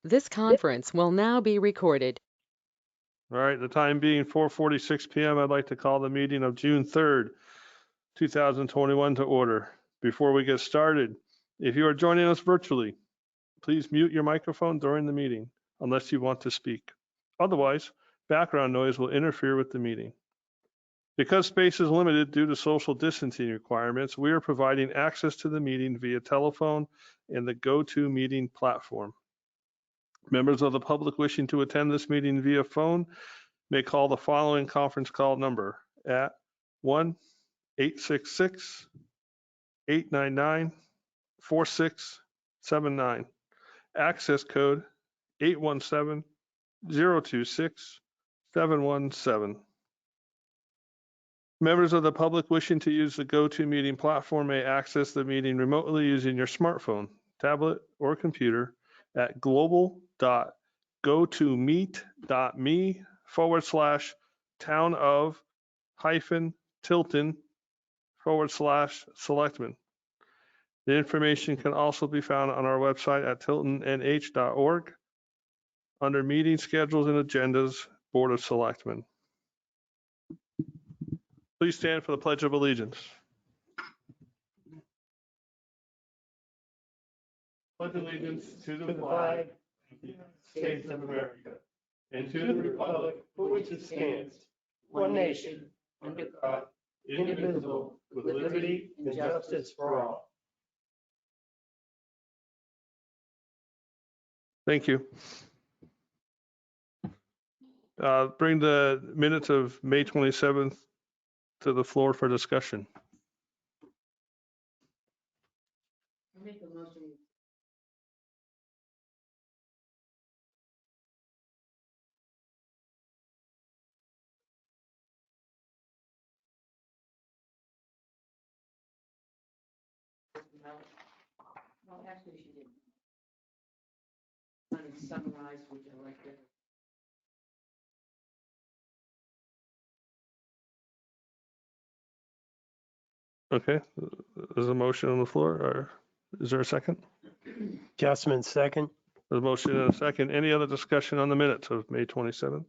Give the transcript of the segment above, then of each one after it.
This conference will now be recorded. All right, the time being 4:46 p.m., I'd like to call the meeting of June 3rd, 2021 to order. Before we get started, if you are joining us virtually, please mute your microphone during the meeting unless you want to speak. Otherwise, background noise will interfere with the meeting. Because space is limited due to social distancing requirements, we are providing access to the meeting via telephone and the GoToMeeting platform. Members of the public wishing to attend this meeting via phone may call the following conference call number at 1-866-899-4679. Access code 817-026-717. Members of the public wishing to use the GoToMeeting platform may access the meeting remotely using your smartphone, tablet, or computer at global.gotomeet.me/town-of-Tilton/Selectmen. The information can also be found on our website at tiltonnh.org under Meeting Schedules and Agendas, Board of Selectmen. Please stand for the Pledge of Allegiance. Pledge allegiance to the flag of the United States of America and to the republic for which it stands, one nation, under God, indivisible, with liberty and justice for all. Thank you. Bring the minutes of May 27th to the floor for discussion. I'll make a motion. No, actually, she didn't. Kind of summarized, which I like better. Okay, there's a motion on the floor, or is there a second? Adjustment second. There's a motion and a second. Any other discussion on the minutes of May 27th?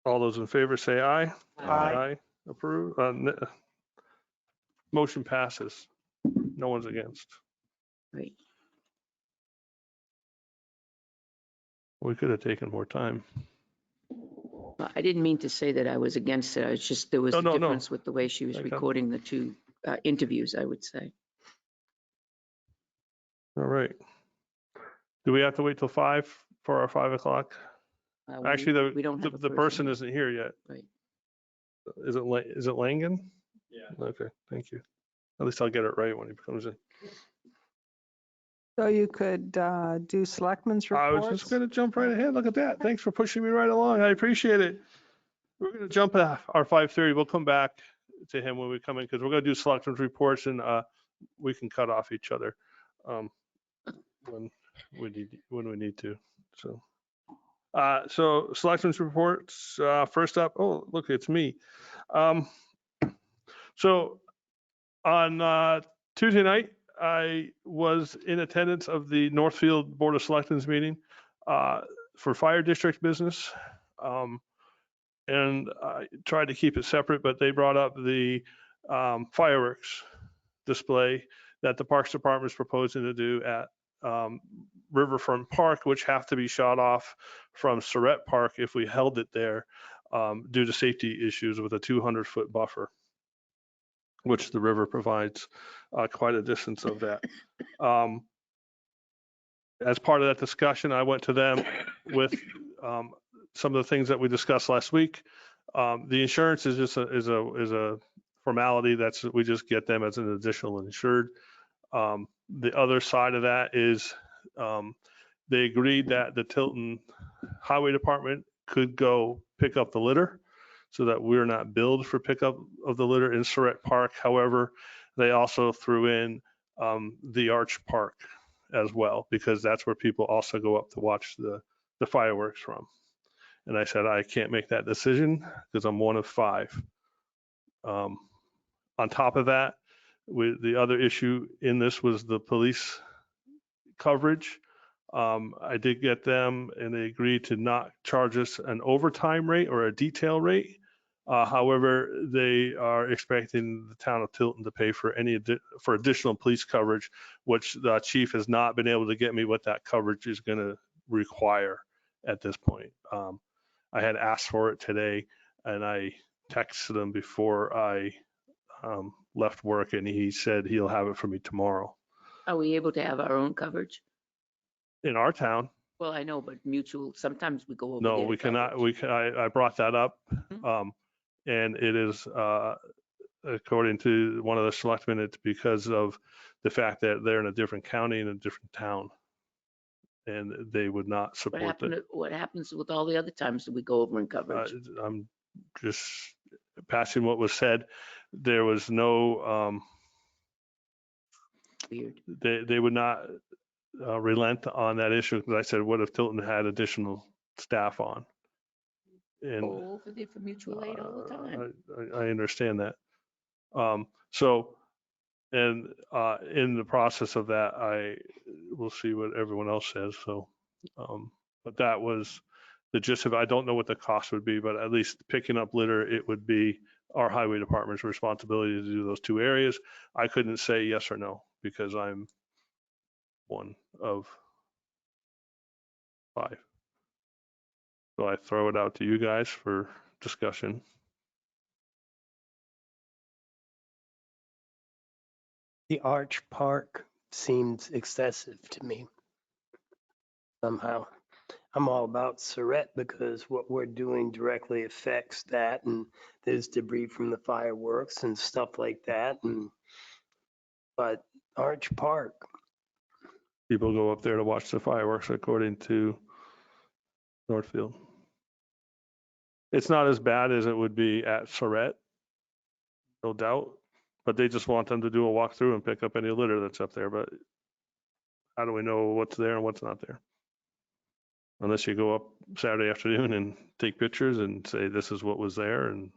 All those in favor say aye. Aye. Approve. Motion passes. No one's against. Right. We could have taken more time. I didn't mean to say that I was against it. It's just there was a No. difference with the way she was Okay. recording the two interviews, I would say. All right. Do we have to wait till 5 for our 5 o'clock? Actually, we don't have a the person isn't here yet. Right. Is it Langan? Yeah. Okay, thank you. At least I'll get it right when he comes in. So you could do selectmen's I reports? was just going to jump right ahead. Look at that. Thanks for pushing me right along. I appreciate it. We're going to jump at our 5:30. We'll come back to him when we come in because we're going to do selectmen's reports and we can cut off each other when we need to. So selectmen's reports. First up, oh look, it's me. So on Tuesday night, I was in attendance of the Northfield Board of Selectmen's meeting for fire district business. And I tried to keep it separate, but they brought up the fireworks display that the Parks Department is proposing to do at Riverfront Park, which have to be shot off from Surratt Park if we held it there due to safety issues with a 200-foot buffer, which the river provides quite a distance of that. As part of that discussion, I went to them with some of the things that we discussed last week. The insurance is just a formality. We just get them as an additional insured. The other side of that is they agreed that the Tilton Highway Department could go pick up the litter so that we're not billed for pickup of the litter in Surratt Park. However, they also threw in the Arch Park as well, because that's where people also go up to watch the fireworks from. And I said, I can't make that decision because I'm one of 5. On top of that, the other issue in this was the police coverage. I did get them and they agreed to not charge us an overtime rate or a detail rate. However, they are expecting the town of Tilton to pay for for additional police coverage, which the chief has not been able to get me what that coverage is going to require at this point. I had asked for it today and I texted him before I left work and he said he'll have it for me tomorrow. Are we able to have our own coverage? In our town, Well, I know, but mutual, sometimes we go over no, their we cannot. coverage. I brought that up, Mhm. and it is according to one of the selectmen, it's because of the fact that they're in a different county in a different town, and they would not What support happened, that. what happens with all the other times that we go over in coverage? I'm just passing what was said. There was no. Weird. They would not relent on that issue because I said, what if Tilton had additional staff on? And Go over there for mutual aid all the time. I understand that. And in the process of that, I will see what everyone else says. So, but that was the gist of it. I don't know what the cost would be, but at least picking up litter, it would be our highway department's responsibility to do those two areas. I couldn't say yes or no because I'm one of 5. So I throw it out to you guys for discussion. The Arch Park seems excessive to me somehow. I'm all about Surratt because what we're doing directly affects that, and there's debris from the fireworks and stuff like that. But Arch Park, People go up there to watch the fireworks according to Northfield. It's not as bad as it would be at Surratt, no doubt, but they just want them to do a walkthrough and pick up any litter that's up there. But how do we know what's there and what's not there? Unless you go up Saturday afternoon and take pictures and say, this is what was there. And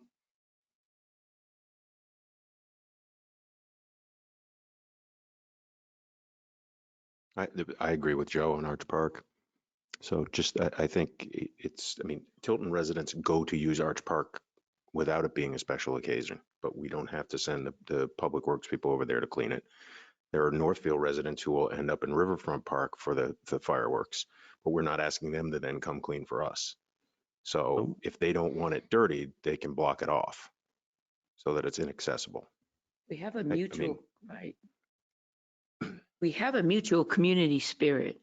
I agree with Joe on Arch Park. So just, I think I mean, Tilton residents go to use Arch Park without it being a special occasion, but we don't have to send the Public Works people over there to clean it. There are Northfield residents who will end up in Riverfront Park for the fireworks, but we're not asking them to then come clean for us. So if they don't want it dirty, they can block it off so that it's inaccessible. We have a mean- mutual, right? We have a mutual community spirit.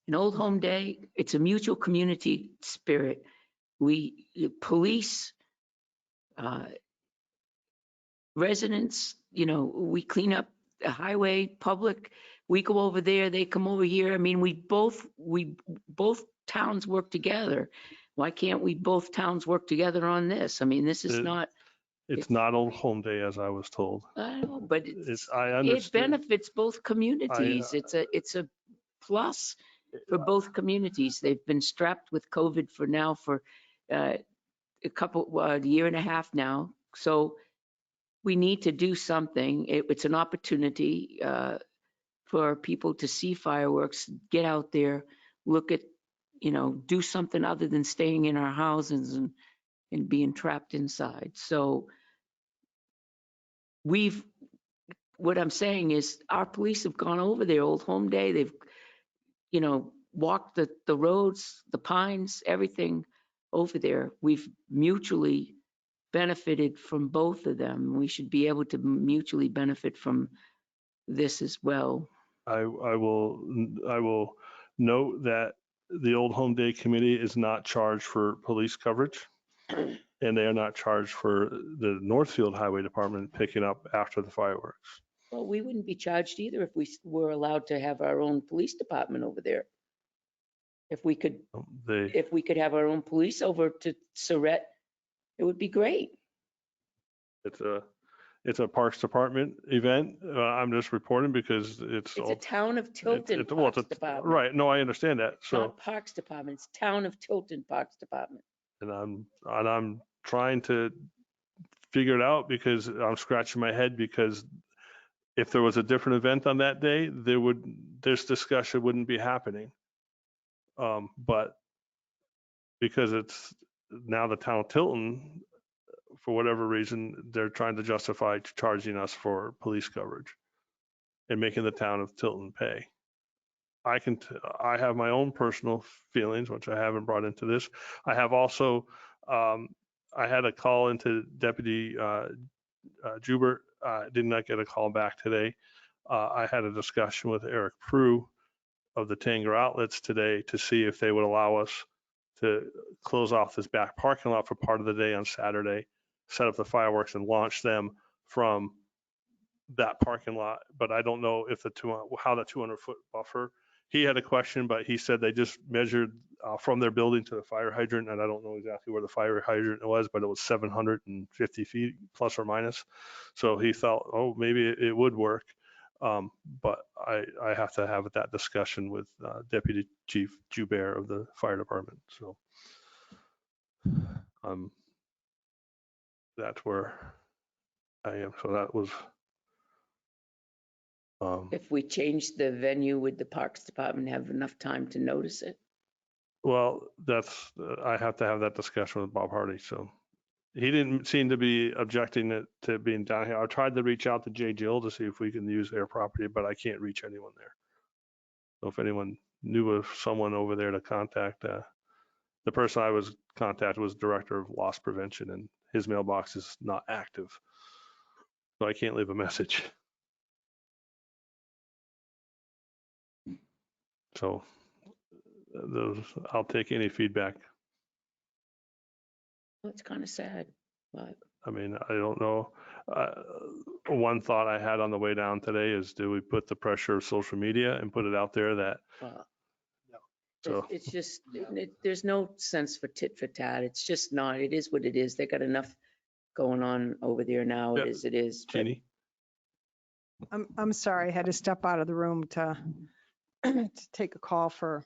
An Old Home Day, it's a mutual community spirit. We, police, residents, we clean up the highway, public, we go over there, they come over here. I mean, we both towns work together. Why can't we both towns work together on this? I mean, this is not, it's not Old Home Day, as I was told. I don't know, but I it understand. benefits both communities. It's a plus for both communities. They've been strapped with COVID for a year and a half now. So we need to do something. It's an opportunity for people to see fireworks, get out there, look at, do something other than staying in our houses and being trapped inside. So what I'm saying is our police have gone over there, Old Home Day. They've, walked the roads, the pines, everything over there. We've mutually benefited from both of them. We should be able to mutually benefit from this as well. I will note that the Old Home Day Committee is not charged for police coverage, and they are not charged for the Northfield Highway Department picking up after the fireworks. Well, we wouldn't be charged either if we were allowed to have our own police department over there. If we could have our own police over to Surratt, it would be great. It's a Parks Department event. I'm just reporting because it's It's a town of Tilton Parks Department. Right. No, I understand that. So Not Parks Department, it's town of Tilton Parks Department. and I'm trying to figure it out because I'm scratching my head because if there was a different event on that day, this discussion wouldn't be happening. But because it's now the town of Tilton, for whatever reason, they're trying to justify charging us for police coverage and making the town of Tilton pay. I have my own personal feelings, which I haven't brought into this. I have also, I had a call into Deputy Jubert. Did not get a call back today. I had a discussion with Eric Prue of the Tanger Outlets today to see if they would allow us to close off this back parking lot for part of the day on Saturday, set up the fireworks and launch them from that parking lot. But I don't know if how the 200-foot buffer. He had a question, but he said they just measured from their building to the fire hydrant, and I don't know exactly where the fire hydrant was, but it was 750 feet plus or minus. So he thought, oh, maybe it would work. But I have to have that discussion with Deputy Chief Joubert of the fire department. So that's where I am. So that was. If we change the venue, would the Parks Department have enough time to notice it? Well, I have to have that discussion with Bob Hardy. So he didn't seem to be objecting to being down here. I tried to reach out to Jay Jill to see if we can use their property, but I can't reach anyone there. So if anyone knew of someone over there to contact, the person I was contacted was Director of Loss Prevention, and his mailbox is not active. So I can't leave a message. So I'll take any feedback. Well, it's kind of sad, but I mean, I don't know. One thought I had on the way down today is, do we put the pressure of social media and put it out there that, so it's just, there's no sense for tit for tat. It's just not, it is what it is. They got enough going on over there now. Yeah. It is. But Jeannie? I'm sorry, I had to step out of the room to to take a call for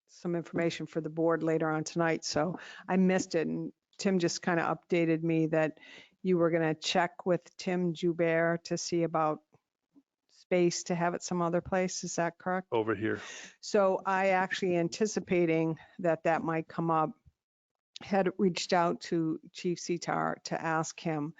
some information for the board later on tonight. So I missed it. And Tim just kind of updated me that you were going to check with Tim Joubert to see about space to have it some other place. Is that correct? Over here. So I actually anticipating that might come up, had reached out to Chief Sitar to ask him.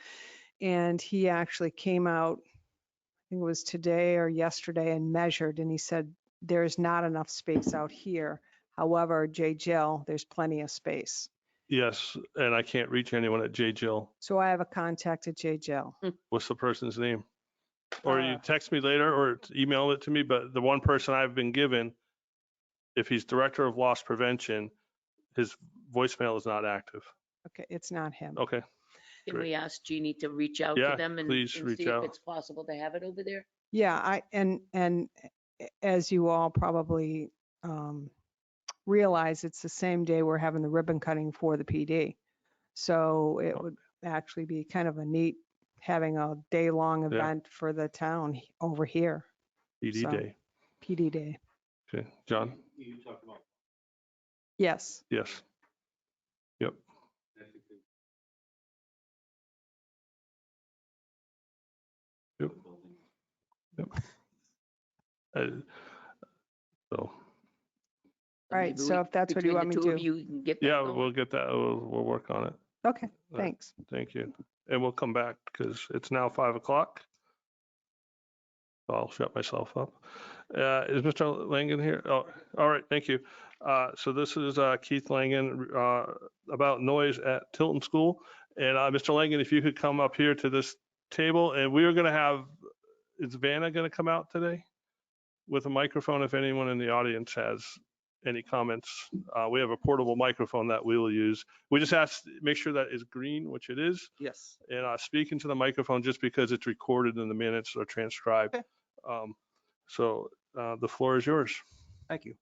And he actually came out, I think it was today or yesterday, and measured, and he said, there's not enough space out here. However, J. Jill, there's plenty of space. Yes, and I can't reach anyone at J. Jill. So I have a contact at J. Jill. What's the person's name? Or you Uh, text me later or email it to me, but the one person I've been given, if he's Director of Loss Prevention, his voicemail is not active. Okay, it's not him. Okay. can Great. we ask Jeannie to reach out Yeah, to them and please see reach if out. it's possible to have it over there? Yeah, and as you all probably realize, it's the same day we're having the ribbon cutting for the PD. So it would actually be kind of a neat having a day-long event for the town over here. PD So- Day. PD Day. Okay, John? Yes. Yes. Yep. Yep. Yep. So, All right. Maybe So if that's what you want me between the to two of do. you can get that yeah, going. we'll get that. We'll work on it. Okay, thanks. Thank you. And we'll come back because it's now 5 o'clock. I'll shut myself up. Is Mr. Langen here? Oh, all right. Thank you. So this is Keith Langen about noise at Tilton School. And Mr. Langen, if you could come up here to this table, and we are going to have, is Vanna going to come out today with a microphone if anyone in the audience has any comments? We have a portable microphone that we will use. We just have to make sure that is green, which it is. Yes. And speak into the microphone just because it's recorded and the minutes are transcribed. Okay. So the floor is yours. Thank you.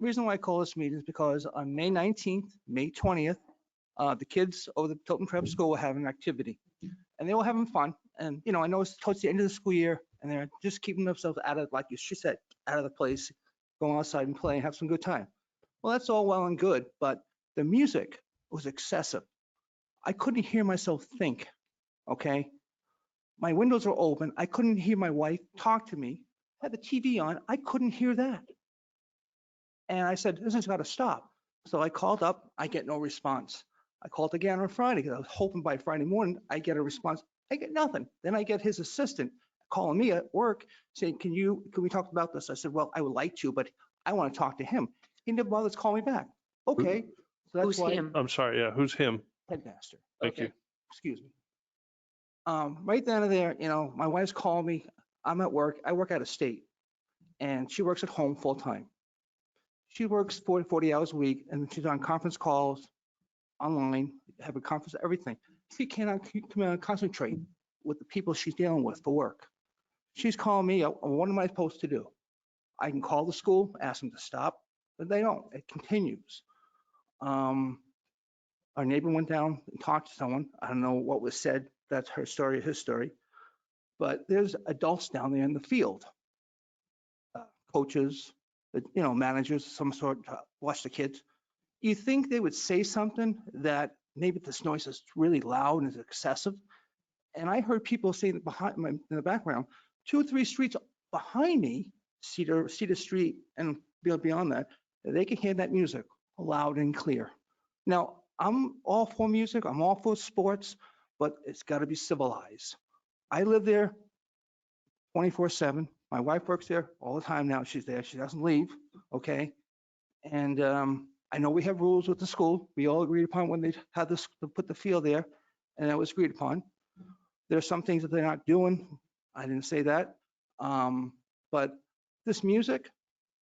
Reason why I call this meeting is because on May 19th, May 20th, the kids over the Tilton Prep School were having an activity and they were having fun. And, you know, I know it's towards the end of the school year and they're just keeping themselves out of, like you said, out of the place, going outside and play and have some good time. Well, that's all well and good, but the music was excessive. I couldn't hear myself think, okay? My windows were open. I couldn't hear my wife talk to me. Had the TV on. I couldn't hear that. And I said, this has got to stop. So I called up, I get no response. I called again on Friday because I was hoping by Friday morning I get a response. I get nothing. Then I get his assistant calling me at work saying, can we talk about this? I said, well, I would like to, but I want to talk to him. He never bothers to call me back. Okay. So that's Who's why him? I'm sorry, yeah, who's him? headmaster. Thank you. Okay. Excuse me. Right then and there, my wife's calling me. I'm at work. I work out of state and she works at home full time. She works 40 hours a week and she's on conference calls online, have a conference, everything. She cannot concentrate with the people she's dealing with for work. She's calling me, what am I supposed to do? I can call the school, ask them to stop, but they don't. It continues. Our neighbor went down and talked to someone. I don't know what was said. That's her story, his story. But there's adults down there in the field, coaches, managers of some sort, watch the kids. You think they would say something that maybe this noise is really loud and is excessive? And I heard people saying behind in the background, 2 or 3 streets behind me, Cedar Street and beyond that, they can hear that music loud and clear. Now, I'm all for music, I'm all for sports, but it's got to be civilized. I live there 24/7. My wife works there all the time now. She's there. She doesn't leave. Okay. And I know we have rules with the school. We all agreed upon when they had this to put the field there, and that was agreed upon. There are some things that they're not doing. I didn't say that. But this music,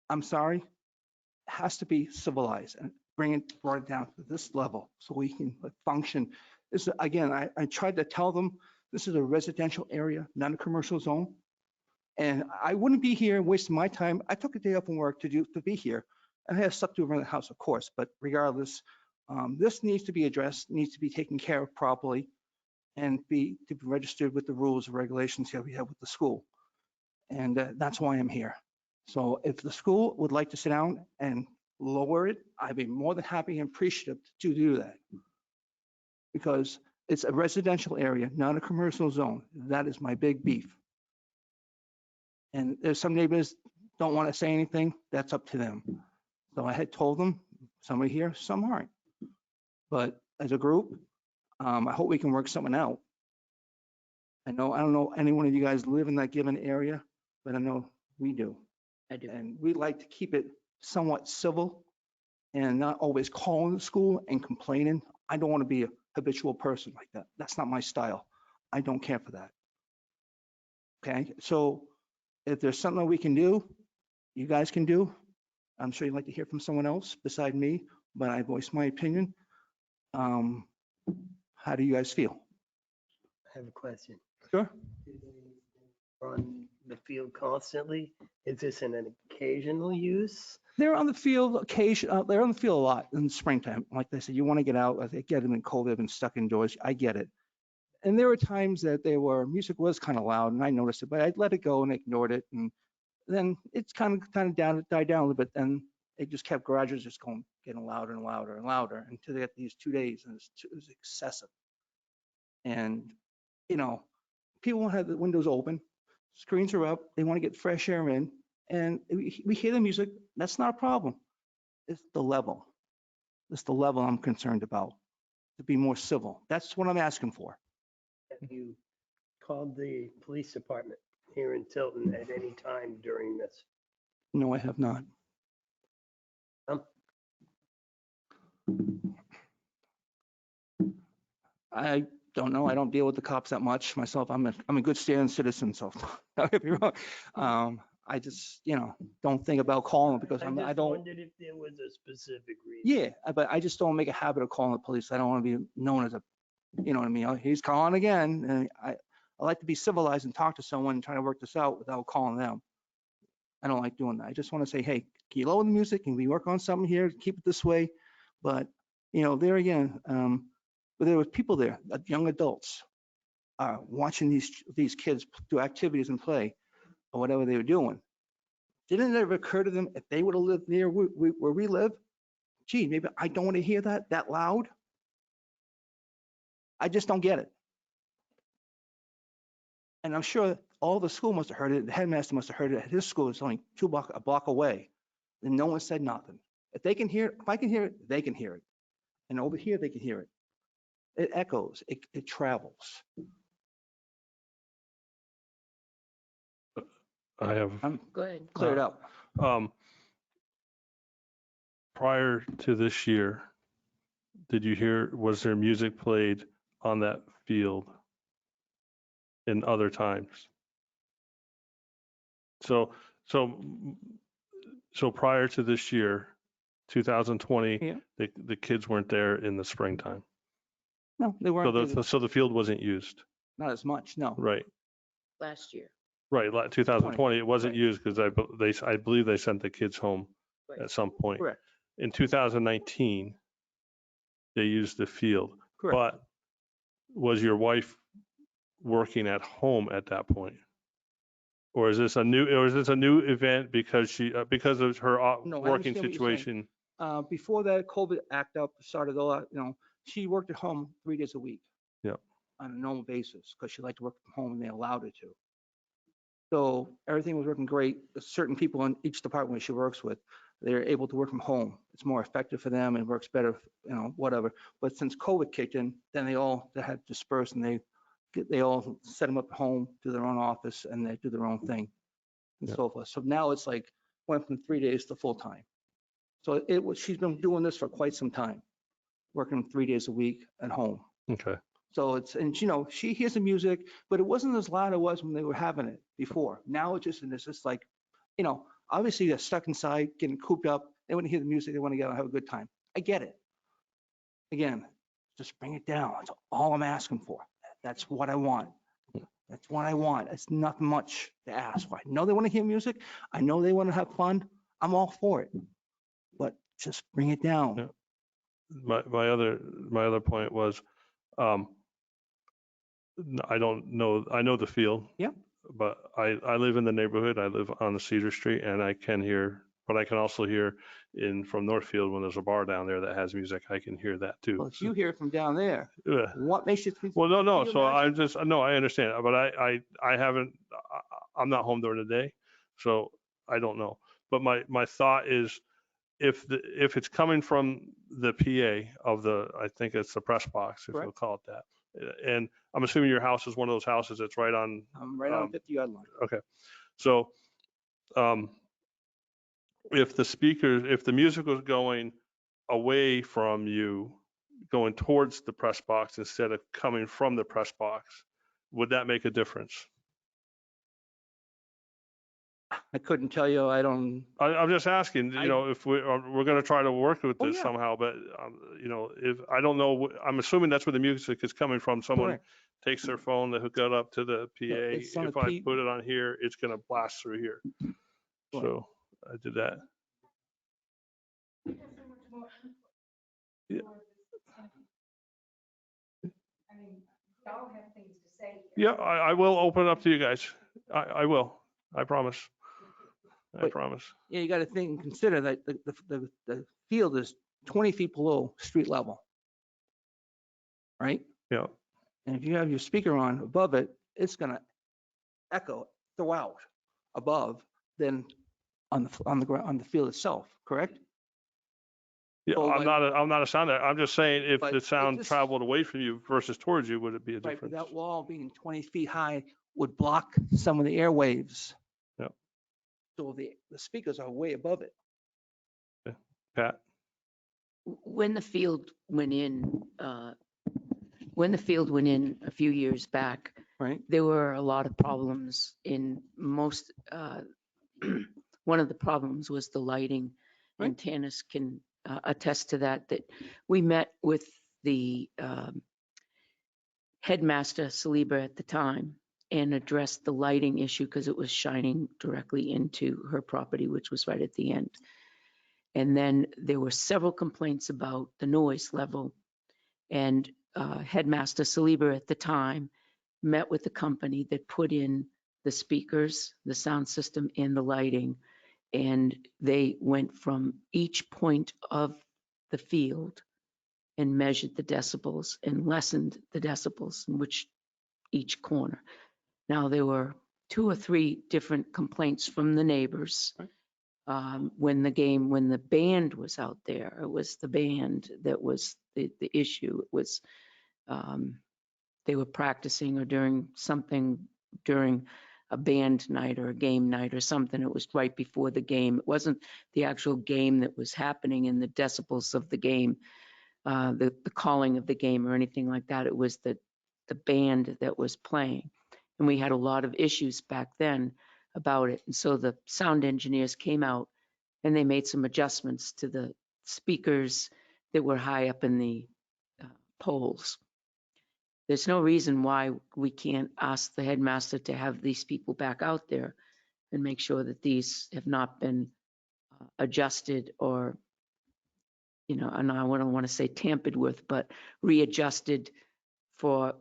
I'm sorry, has to be civilized and brought it down to this level so we can function. This, again, I tried to tell them this is a residential area, not a commercial zone. And I wouldn't be here wasting my time. I took a day off from work to be here. And I have stuff to do around the house, of course, but regardless, this needs to be addressed, needs to be taken care of properly and to be registered with the rules and regulations that we have with the school. And that's why I'm here. So if the school would like to sit down and lower it, I'd be more than happy and appreciative to do that. Because it's a residential area, not a commercial zone. That is my big beef. And there's some neighbors don't want to say anything, that's up to them. So I had told them, some are here, some aren't. But as a group, I hope we can work something out. I don't know any one of you guys live in that given area, but I know we do. I do. And we like to keep it somewhat civil and not always calling the school and complaining. I don't want to be a habitual person like that. That's not my style. I don't care for that. Okay, so if there's something that we can do, you guys can do. I'm sure you'd like to hear from someone else beside me, but I voiced my opinion. How do you guys feel? I have a question. Sure. Do they run the field constantly? Is this an occasional use? They're on the field they're on the field a lot in the springtime. Like they said, you want to get out. I get them in cold, they've been stuck indoors. I get it. And there were times that music was kind of loud and I noticed it, but I'd let it go and ignored it. And then it's kind of died down a little bit. Then it just kept garages just getting louder and louder and louder until they got these 2 days and it was excessive. And, people want to have the windows open, screens are up, they want to get fresh air in, and we hear the music, that's not a problem. It's the level. It's the level I'm concerned about, to be more civil. That's what I'm asking for. Have you called the police department here in Tilton at any time during this? No, I have not. I don't know. I don't deal with the cops that much myself. I'm a good standing citizen, so don't get me wrong. I just, don't think about calling because I just don't. wondered if there was a specific reason. Yeah, but I just don't make a habit of calling the police. I don't want to be known as a, you know what I mean? Oh, he's calling again. And I like to be civilized and talk to someone and try to work this out without calling them. I don't like doing that. I just want to say, hey, can you lower the music? Can we work on something here? Keep it this way. But, there again, but there were people there, young adults, watching these kids do activities and play or whatever they were doing. Didn't it ever occur to them if they would have lived near where we live? Gee, maybe I don't want to hear that loud. I just don't get it. And I'm sure all the school must have heard it. The headmaster must have heard it. His school is only a block away. and no one said nothing. If they can hear it, if I can hear it, they can hear it. And over here, they can hear it. It echoes, it travels. I have, Go ahead. Clear it up. prior to this year, was there music played on that field in other times? So prior to this year, 2020, Yeah. the kids weren't there in the springtime. No, they weren't, So the field wasn't used, not as much, no. right? Last year. Right, 2020, it wasn't Right. used because I believe they sent the kids home Right. at some point. Correct, In 2019, they used the field. correct. But was your wife working at home at that point? Or is this a new event because because of her No, I working understand what you're saying. situation? Before that COVID act up started, all that, she worked at home 3 days a week. Yep. On a normal basis, because she liked to work from home and they allowed her to. So everything was working great. Certain people in each department she works with, they're able to work from home. It's more effective for them and works better, whatever. But since COVID kicked in, then they had dispersed and they all set them up at home, do their own office, and they do their own thing and Yep. so forth. So now it's like went from 3 days to full time. So she's been doing this for quite some time, working 3 days a week at home. Okay. So she hears the music, but it wasn't as loud as it was when they were having it before. Now it's just like, obviously they're stuck inside, getting cooped up. They want to hear the music. They want to get out and have a good time. I get it. Again, just bring it down. That's all I'm asking for. That's what I want. That's what I want. It's not much to ask for. I know they want to hear music. I know they want to have fun. I'm all for it. But just bring it down. Yeah. My other point was, I don't know. I know the field. Yeah. But I live in the neighborhood. I live on the Cedar Street, and I can hear. But I can also hear from Northfield when there's a bar down there that has music. I can hear that too. Well, if you hear it from down there, Yeah. what makes you think? Well, no. Can you So imagine? I understand, but I haven't. I'm not home during the day, so I don't know. But my thought is, if it's coming from the PA of I think it's the press box, if Correct. you'll call it that. And I'm assuming your house is one of those houses that's right on. I'm right on 50-yard line. Okay. So, if the music was going away from you, going towards the press box instead of coming from the press box, would that make a difference? I couldn't tell you. I don't. I'm just asking, if we're going to try to work with Oh, this yeah. somehow, but, if, I don't know, I'm assuming that's where the music is coming from. Someone Correct. takes their phone, they hook it up to the PA. it's on If a I P- put it on here, it's going to blast through here. Right. So I did that. Yeah. Yeah, I will open it up to you guys. I will. I promise. I Wait. promise. Yeah, you got to think and consider that the field is 20 feet below street level, right? Yeah. And if you have your speaker on above it, it's going to echo throughout above than on the ground, on the field itself. Correct? Yeah, So, I'm not a sound. I'm just saying if But the it sound just- traveled away from you versus towards you, would it be a Right, but difference? that wall being 20 feet high would block some of the airwaves. Yep. So the speakers are way above it. Pat? When the field went in, a few years back, Right. there were a lot of problems in most, one of the problems was the lighting. And Right. Tanis can attest to that we met with the headmaster, Saliba, at the time and addressed the lighting issue because it was shining directly into her property, which was right at the end. And then there were several complaints about the noise level. And Headmaster Saliba at the time met with the company that put in the speakers, the sound system, and the lighting. And they went from each point of the field and measured the decibels and lessened the decibels in which each corner. Now, there were 2 or 3 different complaints from the neighbors. Right. when the band was out there. It was the band that was the issue. It was, they were practicing or during a band night or a game night or something. It was right before the game. It wasn't the actual game that was happening in the decibels of the game, the calling of the game or anything like that. It was the band that was playing. And we had a lot of issues back then about it. And so the sound engineers came out and they made some adjustments to the speakers that were high up in the poles. There's no reason why we can't ask the headmaster to have these people back out there and make sure that these have not been adjusted or, and I don't want to say tampered with, but readjusted for,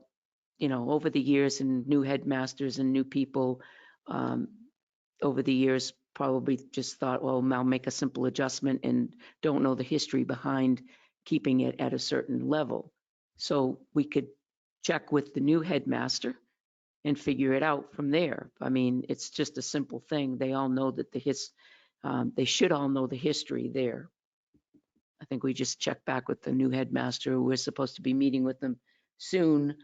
over the years, and new headmasters and new people over the years probably just thought, well, I'll make a simple adjustment and don't know the history behind keeping it at a certain level. So we could check with the new headmaster and figure it out from there. I mean, it's just a simple thing. They all know that they should all know the history there. I think we just check back with the new headmaster. We're supposed to be meeting with them soon,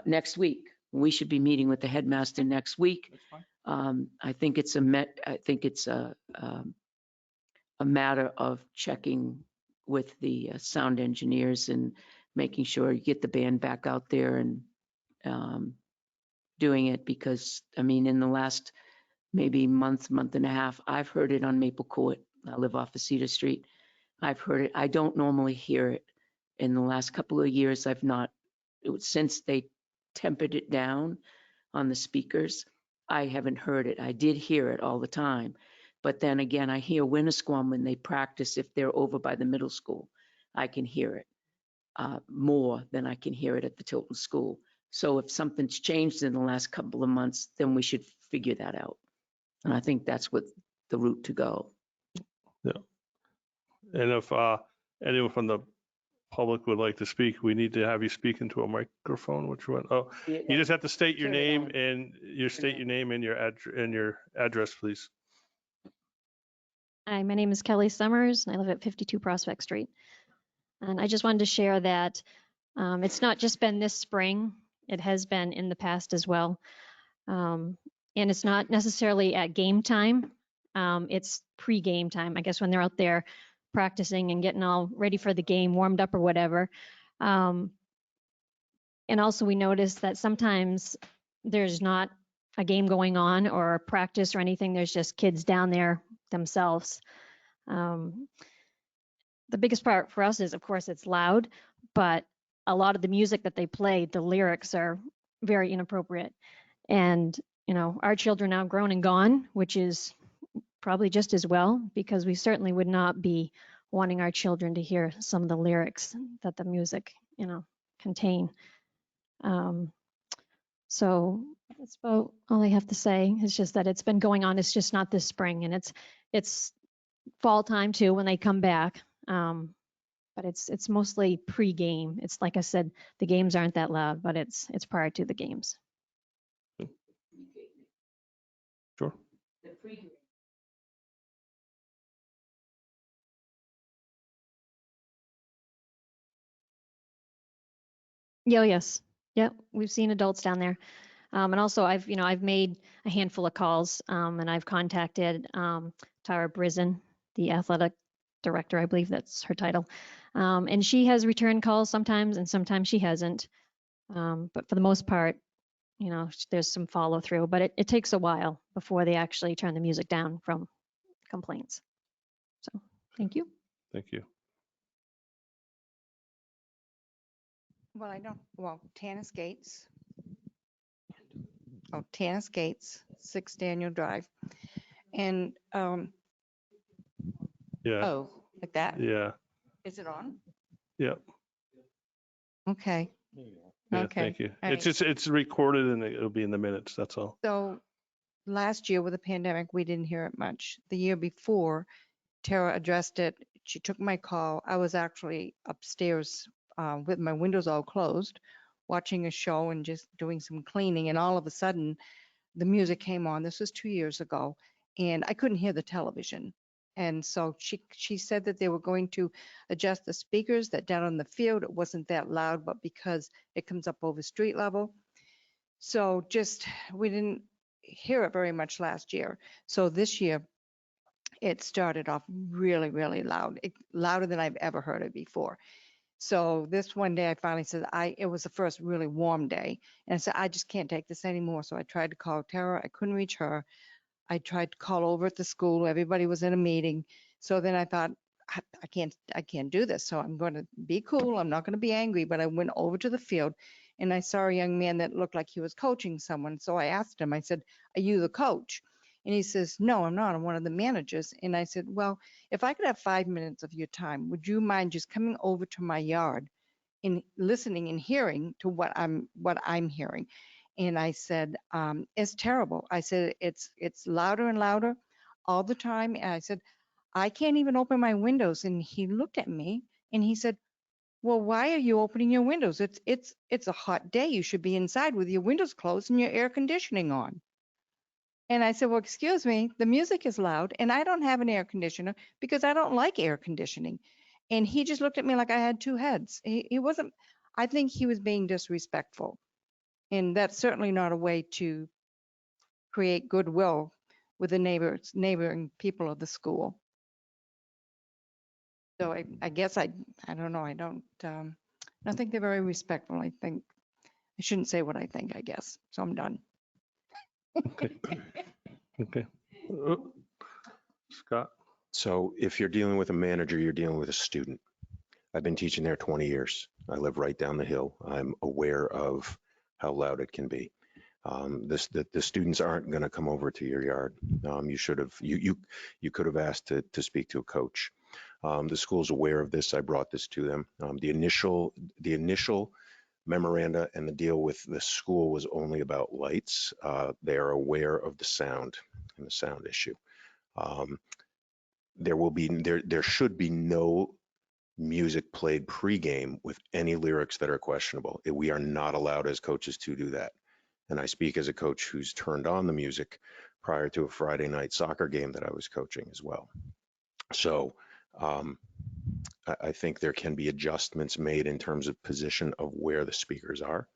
next week. We should be meeting with the headmaster next week. That's fine. I think it's a matter of checking with the sound engineers and making sure you get the band back out there and doing it, because I mean, in the last maybe month and a half, I've heard it on Maple Court. I live off of Cedar Street. I've heard it. I don't normally hear it. In the last couple of years, I've not, since they tempered it down on the speakers, I haven't heard it. I did hear it all the time. But then again, I hear Winnisquam when they practice, if they're over by the middle school, I can hear it more than I can hear it at the Tilton school. So if something's changed in the last couple of months, then we should figure that out. And I think that's what the route to go. Yeah. And if anyone from the public would like to speak, we need to have you speak into a microphone. Which one? Oh, you just have to state your Turn it name on. and your address, please. Hi, my name is Kelly Summers, and I live at 52 Prospect Street. And I just wanted to share that it's not just been this spring, it has been in the past as well. And it's not necessarily at game time, it's pre-game time, I guess, when they're out there practicing and getting all ready for the game, warmed up or whatever. And also we noticed that sometimes there's not a game going on or a practice or anything, there's just kids down there themselves. The biggest part for us is, of course, it's loud, but a lot of the music that they play, the lyrics are very inappropriate. And, our children are now grown and gone, which is probably just as well, because we certainly would not be wanting our children to hear some of the lyrics that the music, contain. So that's about all I have to say. It's just that it's been going on. It's just not this spring, and it's fall time too when they come back. But it's mostly pre-game. It's like I said, the games aren't that loud, but it's prior to the games. Sure. Yeah, yes. Yeah, we've seen adults down there. And also I've made a handful of calls, and I've contacted Tara Brizzen, the athletic director, I believe that's her title. And she has returned calls sometimes, and sometimes she hasn't. But for the most part, there's some follow through, but it takes a while before they actually turn the music down from complaints. So thank you. Thank you. Tanis Gates. Tanis Gates, 6 Daniel Drive. And, Yeah. like that? Yeah. Is it on? Yeah. Okay. Yeah. Okay. Thank you. All It's recorded and it'll be in the minutes. That's all. So last year with the pandemic, we didn't hear it much. The year before, Tara addressed it. She took my call. I was actually upstairs with my windows all closed, watching a show and just doing some cleaning. And all of a sudden, the music came on. This was 2 years ago. and I couldn't hear the television. And so she said that they were going to adjust the speakers, that down on the field, it wasn't that loud, but because it comes up over street level. So just, we didn't hear it very much last year. So this year, it started off really, really loud, louder than I've ever heard it before. So this one day I finally said, it was the first really warm day. And I said, I just can't take this anymore. So I tried to call Tara. I couldn't reach her. I tried to call over at the school. Everybody was in a meeting. So then I thought, I can't do this. So I'm going to be cool. I'm not going to be angry. But I went over to the field and I saw a young man that looked like he was coaching someone. So I asked him, I said, are you the coach? And he says, no, I'm not. I'm one of the managers. And I said, well, if I could have 5 minutes of your time, would you mind just coming over to my yard and listening and hearing to what I'm hearing? And I said, it's terrible. I said, it's louder and louder all the time. And I said, I can't even open my windows. And he looked at me and he said, well, why are you opening your windows? It's a hot day. You should be inside with your windows closed and your air conditioning on. And I said, well, excuse me, the music is loud and I don't have an air conditioner because I don't like air conditioning. And he just looked at me like I had two heads. He wasn't, I think he was being disrespectful. And that's certainly not a way to create goodwill with the neighboring people of the school. So I guess I don't know. I don't think they're very respectful. I think I shouldn't say what I think, I guess. So I'm done. Okay. Okay. Scott? So if you're dealing with a manager, you're dealing with a student. I've been teaching there 20 years. I live right down the hill. I'm aware of how loud it can be. The students aren't going to come over to your yard. You could have asked to speak to a coach. The school's aware of this. I brought this to them. The initial memoranda and the deal with the school was only about lights. They are aware of the sound and the sound issue. There should be no music played pregame with any lyrics that are questionable. We are not allowed as coaches to do that. And I speak as a coach who's turned on the music prior to a Friday night soccer game that I was coaching as well. So I think there can be adjustments made in terms of position of where the speakers are.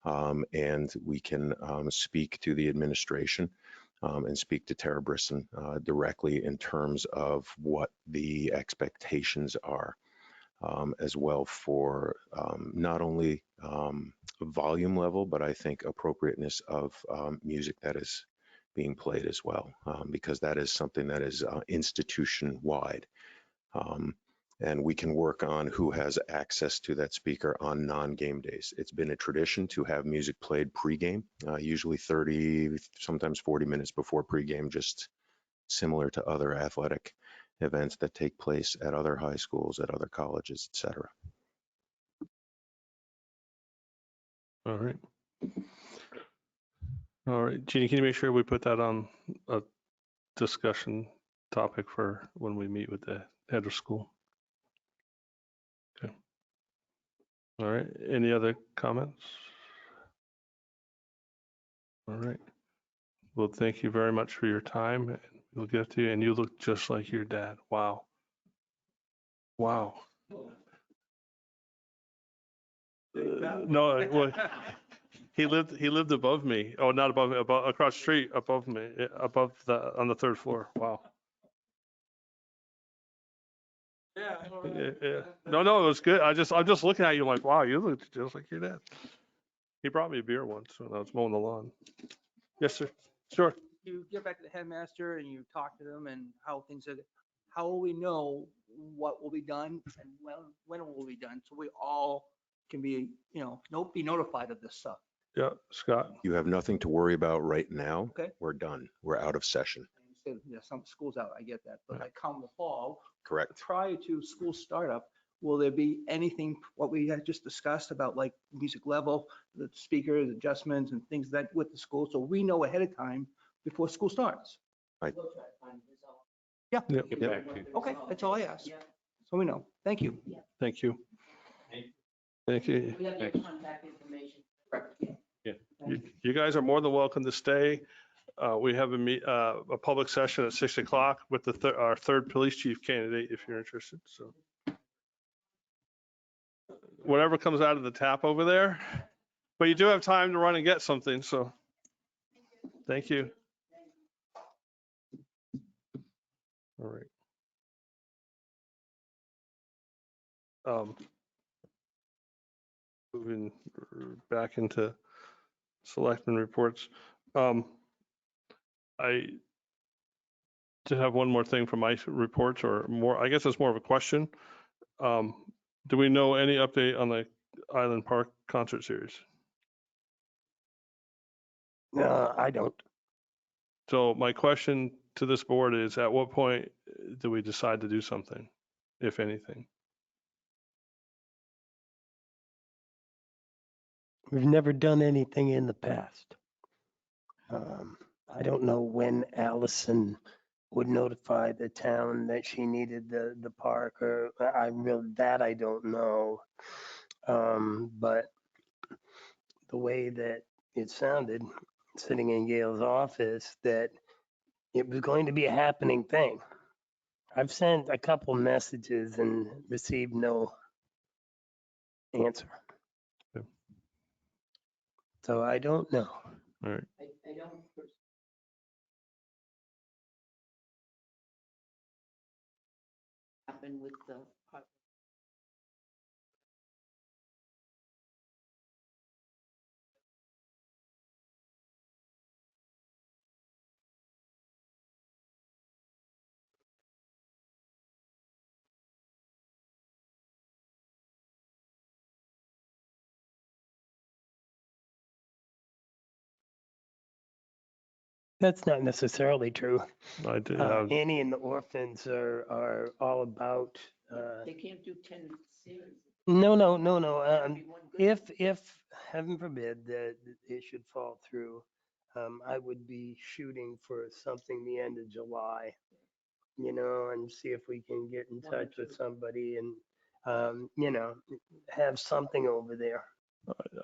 And we can speak to the administration and speak to Tara Brisson directly in terms of what the expectations are as well for not only volume level, but I think appropriateness of music that is being played as well, because that is something that is institution-wide. And we can work on who has access to that speaker on non-game days. It's been a tradition to have music played pregame, usually 30, sometimes 40 minutes before pregame, just similar to other athletic events that take place at other high schools, at other colleges, et cetera. All right. All right, Jeannie, can you make sure we put that on a discussion topic for when we meet with the head of school? Okay. All right, any other comments? All right. Well, thank you very much for your time. We'll get to you, and you look just like your dad. Wow. Wow. No, well, he lived above me. Oh, not above me, across the street, above me, on the third floor. Wow. Yeah. No, it was good. I'm just looking at you like, wow, you look just like your dad. He brought me a beer once when I was mowing the lawn. Yes, sir. Sure. You get back to the headmaster and you talk to them and how things are, how will we know what will be done and when it will be done? So we all can be, be notified of this stuff. Yeah, Scott. You have nothing to worry about right now. Okay. We're done. We're out of session. Yeah, some schools out, I get that, but like come the fall, Correct. prior to school startup, will there be anything, what we had just discussed about like music level, the speakers, adjustments and things that with the school, so we know ahead of time before school starts? Yeah. Yep. Okay, that's all I asked. So we know. Thank you. Thank you. Thank you. We have your contact information. You guys are more than welcome to stay. We have a public session at 6 o'clock with our third police chief candidate, if you're interested. So whatever comes out of the tap over there, but you do have time to run and get something. So thank you. All right. Moving back into selectmen reports. I did have one more thing from my reports, or more, I guess it's more of a question. Do we know any update on the Island Park concert series? I don't. So my question to this board is, at what point do we decide to do something, if anything? We've never done anything in the past. I don't know when Allison would notify the town that she needed the park, or I don't know. But the way that it sounded, sitting in Gail's office, that it was going to be a happening thing. I've sent a couple messages and received no answer. Yeah. So I don't know. All right. I don't happen with the That's not necessarily true. I did. Annie and the orphans are all about. they can't do 10 series. No. Be one good If heaven forbid that it should fall through, I would be shooting for something the end of July, and see if we can get in One or touch with two. somebody and, have something over there.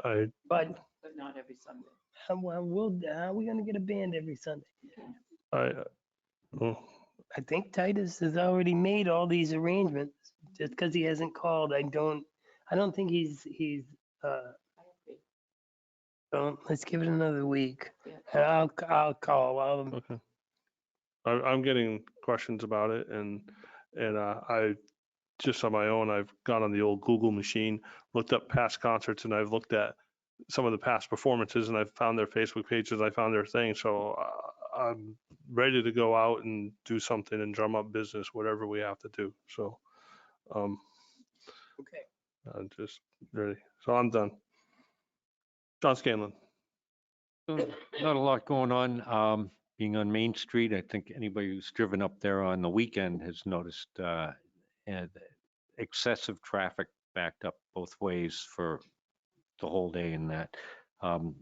I But but not every Sunday. how are we gonna get a band every Sunday? well, I think Titus has already made all these arrangements. Just because he hasn't called, I don't think he's let's give it another week. Yeah. And I'll call. okay. I'm getting questions about it, and I just on my own, I've gone on the old Google machine, looked up past concerts, and I've looked at some of the past performances, and I've found their Facebook pages, I found their thing. So I'm ready to go out and do something and drum up business, whatever we have to do. So Okay. I'm just ready. So I'm done. John Scanlon. Not a lot going on. Being on Main Street, I think anybody who's driven up there on the weekend has noticed excessive traffic backed up both ways for the whole day and that. I'm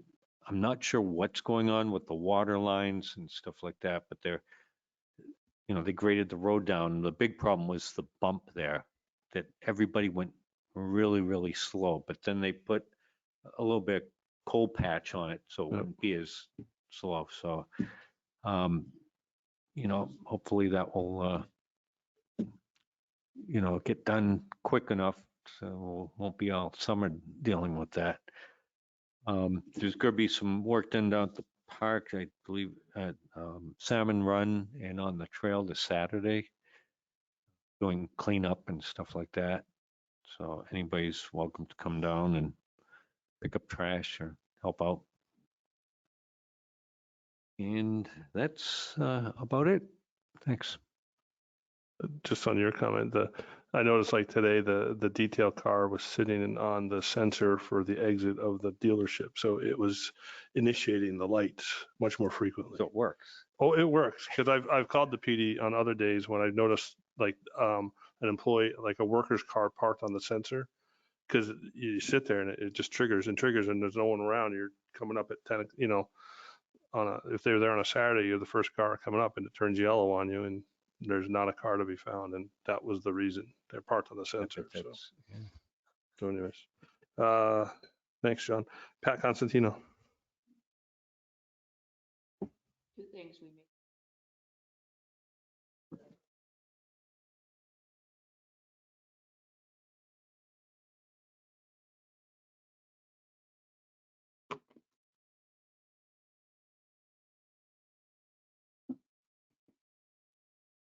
not sure what's going on with the water lines and stuff like that, but they graded the road down. The big problem was the bump there, that everybody went really, really slow, but then they put a little bit of coal patch on it so it wouldn't be as slow. So, hopefully that will, get done quick enough so we won't be all summer dealing with that. There's going to be some work done down at the park, I believe, at Salmon Run and on the trail this Saturday, doing cleanup and stuff like that. So anybody's welcome to come down and pick up trash or help out. And that's about it. Thanks. Just on your comment, I noticed like today, the detail car was sitting on the sensor for the exit of the dealership. So it was initiating the lights much more frequently. So it works. Oh, it works. Cause I've called the PD on other days when I noticed like an employee, like a worker's car parked on the sensor. Cause you sit there and it just triggers and there's no one around. You're coming up at 10, if they're there on a Saturday, you're the first car coming up and it turns yellow on you and there's not a car to be found. And that was the reason they're parked on the sensor. So anyways, thanks, John. Pat Constantino. Two things we made.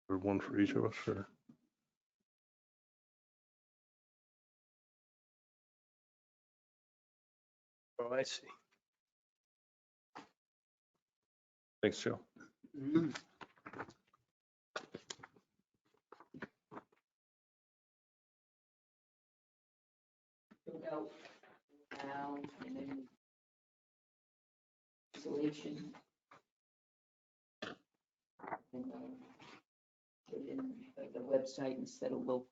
Or one for each of us, or? Oh, I see. Thanks, Joe. Took out now and then isolation. And put it in the website instead of local.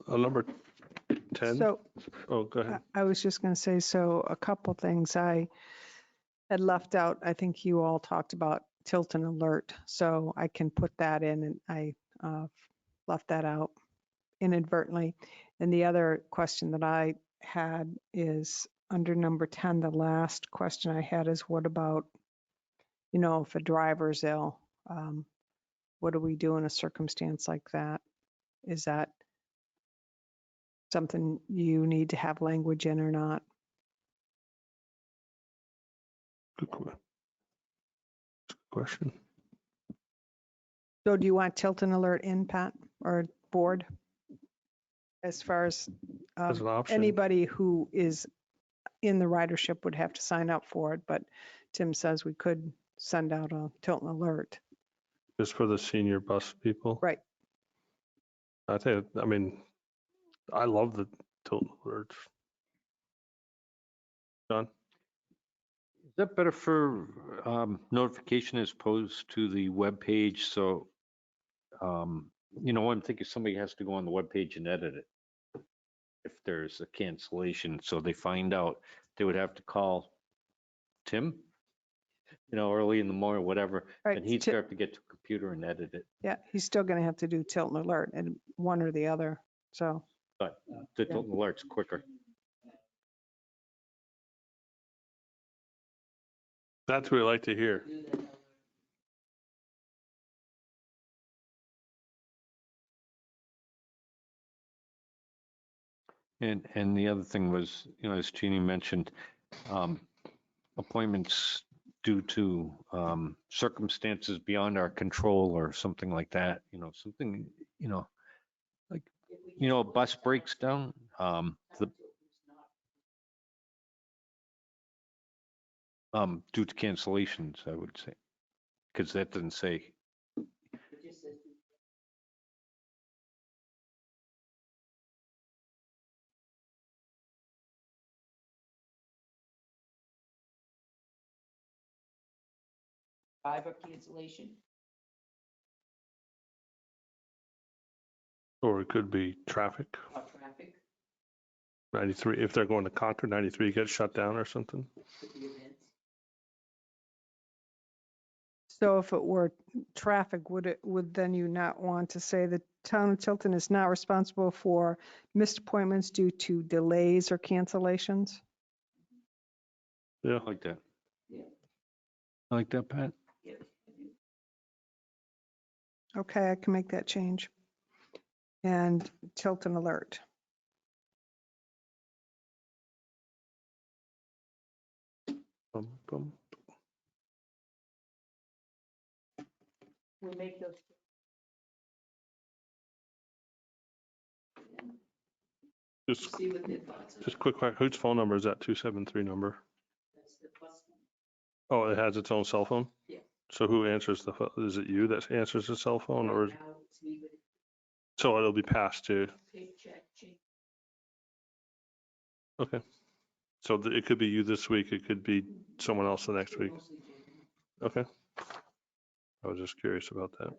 Number 10. So Oh, go ahead. I was just going to say, so a couple things I had left out. I think you all talked about Tilton alert, so I can put that in, and I left that out inadvertently. And the other question that I had is under number 10, the last question I had is what about, if a driver's ill, what do we do in a circumstance like that? Is that something you need to have language in or not? Good question. So do you want Tilton alert in, Pat, or board? As far as As an option. anybody who is in the ridership would have to sign up for it, but Tim says we could send out a Tilton alert. Just for the senior bus people? Right. I love the Tilton alerts. John? Is that better for notification as opposed to the web page? So, I'm thinking somebody has to go on the web page and edit it. If there's a cancellation, so they find out, they would have to call Tim, early in the morning, whatever, Right. and he'd start to get to a computer and edit it. Yeah, he's still going to have to do Tilton alert and one or the other. So, But the Tilton alert's quicker. That's what we like to hear. And the other thing was, as Jeannie mentioned, appointments due to circumstances beyond our control or something like that, something, like, a bus breaks down, due to cancellations, I would say, because that doesn't say. Driver cancellation. Or it could be traffic. Or traffic. 93, if they're going to Concord, 93 gets shut down or something. Could be events. so if it were traffic, would then you not want to say the town of Tilton is not responsible for missed appointments due to delays or cancellations? Yeah. I like that. Yeah. I like that, Pat. Yeah. Okay, I can make that change. And Tilton alert. Boom. We'll make those. Just, See what their thoughts are. just quick, whose phone number is that 273 number? That's the bus. Oh, it has its own cell phone? Yeah. So who answers is it you that answers the cell phone or? Right now, it's me, but So it'll be passed to, paycheck change. okay. So it could be you this week, it could be someone else the next week. Mostly Jamie. Okay. I was just curious about that.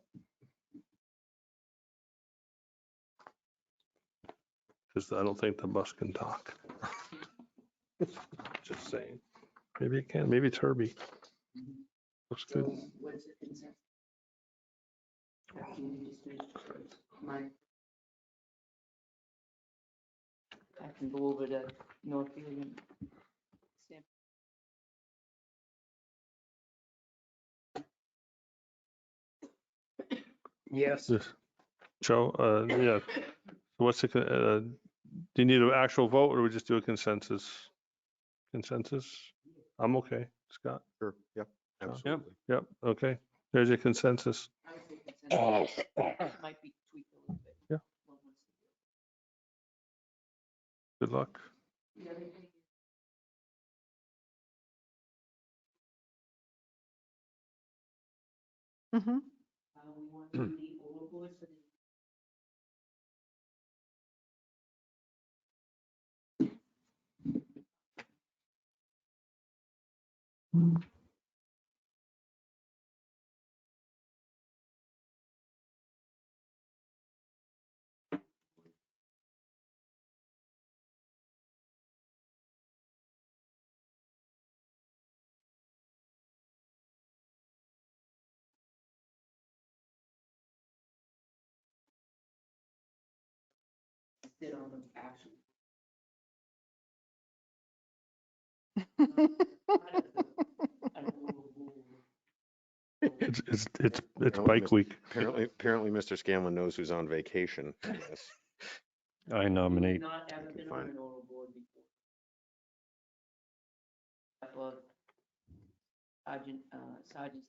because I don't think the bus can talk. Just saying. Maybe it can, maybe it's Herbie. Looks good. What's the consent? After you just do mine. I can go over to Northfield and stamp. Yes. Yes. Joe, yeah. What's the, do you need an actual vote or we just do a consensus? Consensus? I'm okay. Scott? Sure, yep, absolutely. Yep, okay. There's your consensus. I would say consensus. Might be tweaked a little bit. Yeah. Good luck. The other thing Mhm. we want to do the overboard for the. Sit on the actual. It's Apparently, bike week. Apparently, Mr. Scanlon knows who's on vacation. Yes. I nominate, Not ever been on find an overboard before. Well, Sergeant.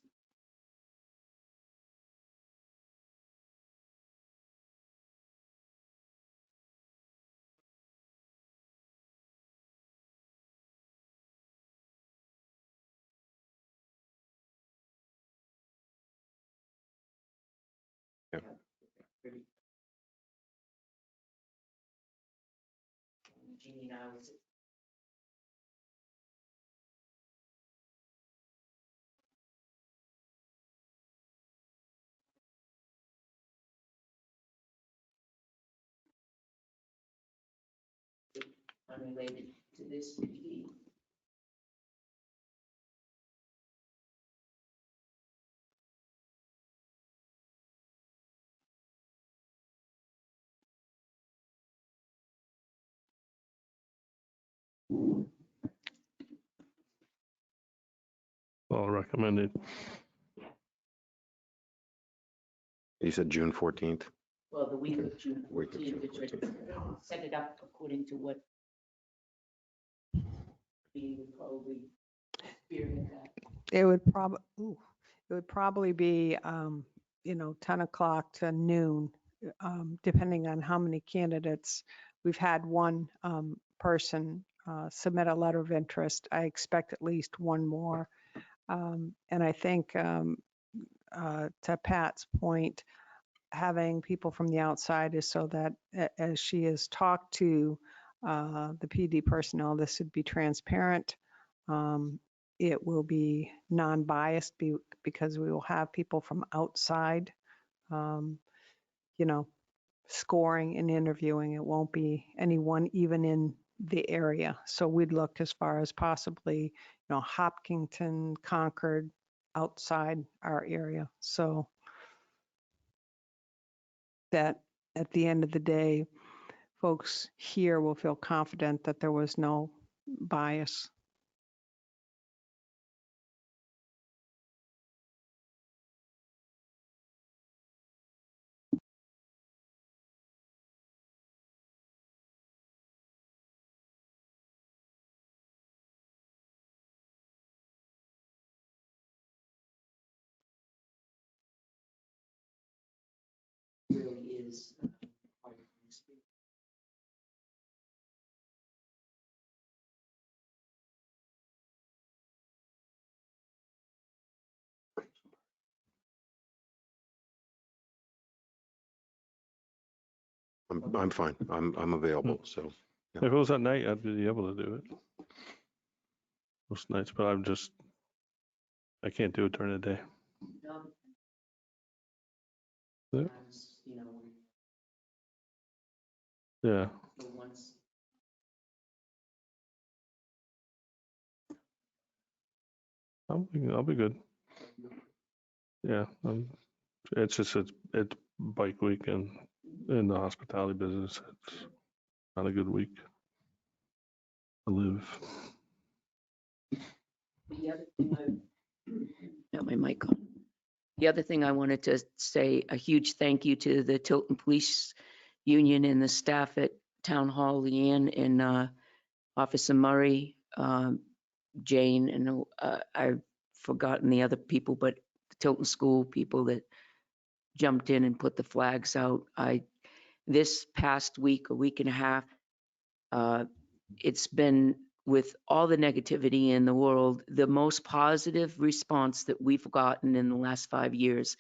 Yeah. Jeannie and I was. Unrelated to this PD. All recommended. You said June 14th? Well, the week of June Week of June 14th, it should set it up according to what we would probably spearhead that. It would probably be, 10 o'clock to noon, depending on how many candidates. We've had one person submit a letter of interest. I expect at least one more. And I think to Pat's point, having people from the outside is so that as she has talked to the PD personnel, this would be transparent. It will be non-biased because we will have people from outside, scoring and interviewing. It won't be anyone even in the area. So we'd look as far as possibly, Hopkinton, Concord, outside our area. So that at the end of the day, folks here will feel confident that there was no bias. Really is. Part of the experience. I'm fine. I'm available, so. If it was at night, I'd be able to do it. Most nights, but I can't do it during the day. No. Yeah. You know, Yeah. the one I'll be good. Yeah, it's just it's bike week and in the hospitality business. It's not a good week to live. Got my mic on. The other thing I wanted to say, a huge thank you to the Tilton Police Union and the staff at Town Hall, Leanne and Officer Murray, Jane, and I've forgotten the other people, but the Tilton School people that jumped in and put the flags out. This past week, a week and a half, it's been, with all the negativity in the world, the most positive response that we've gotten in the last 5 years.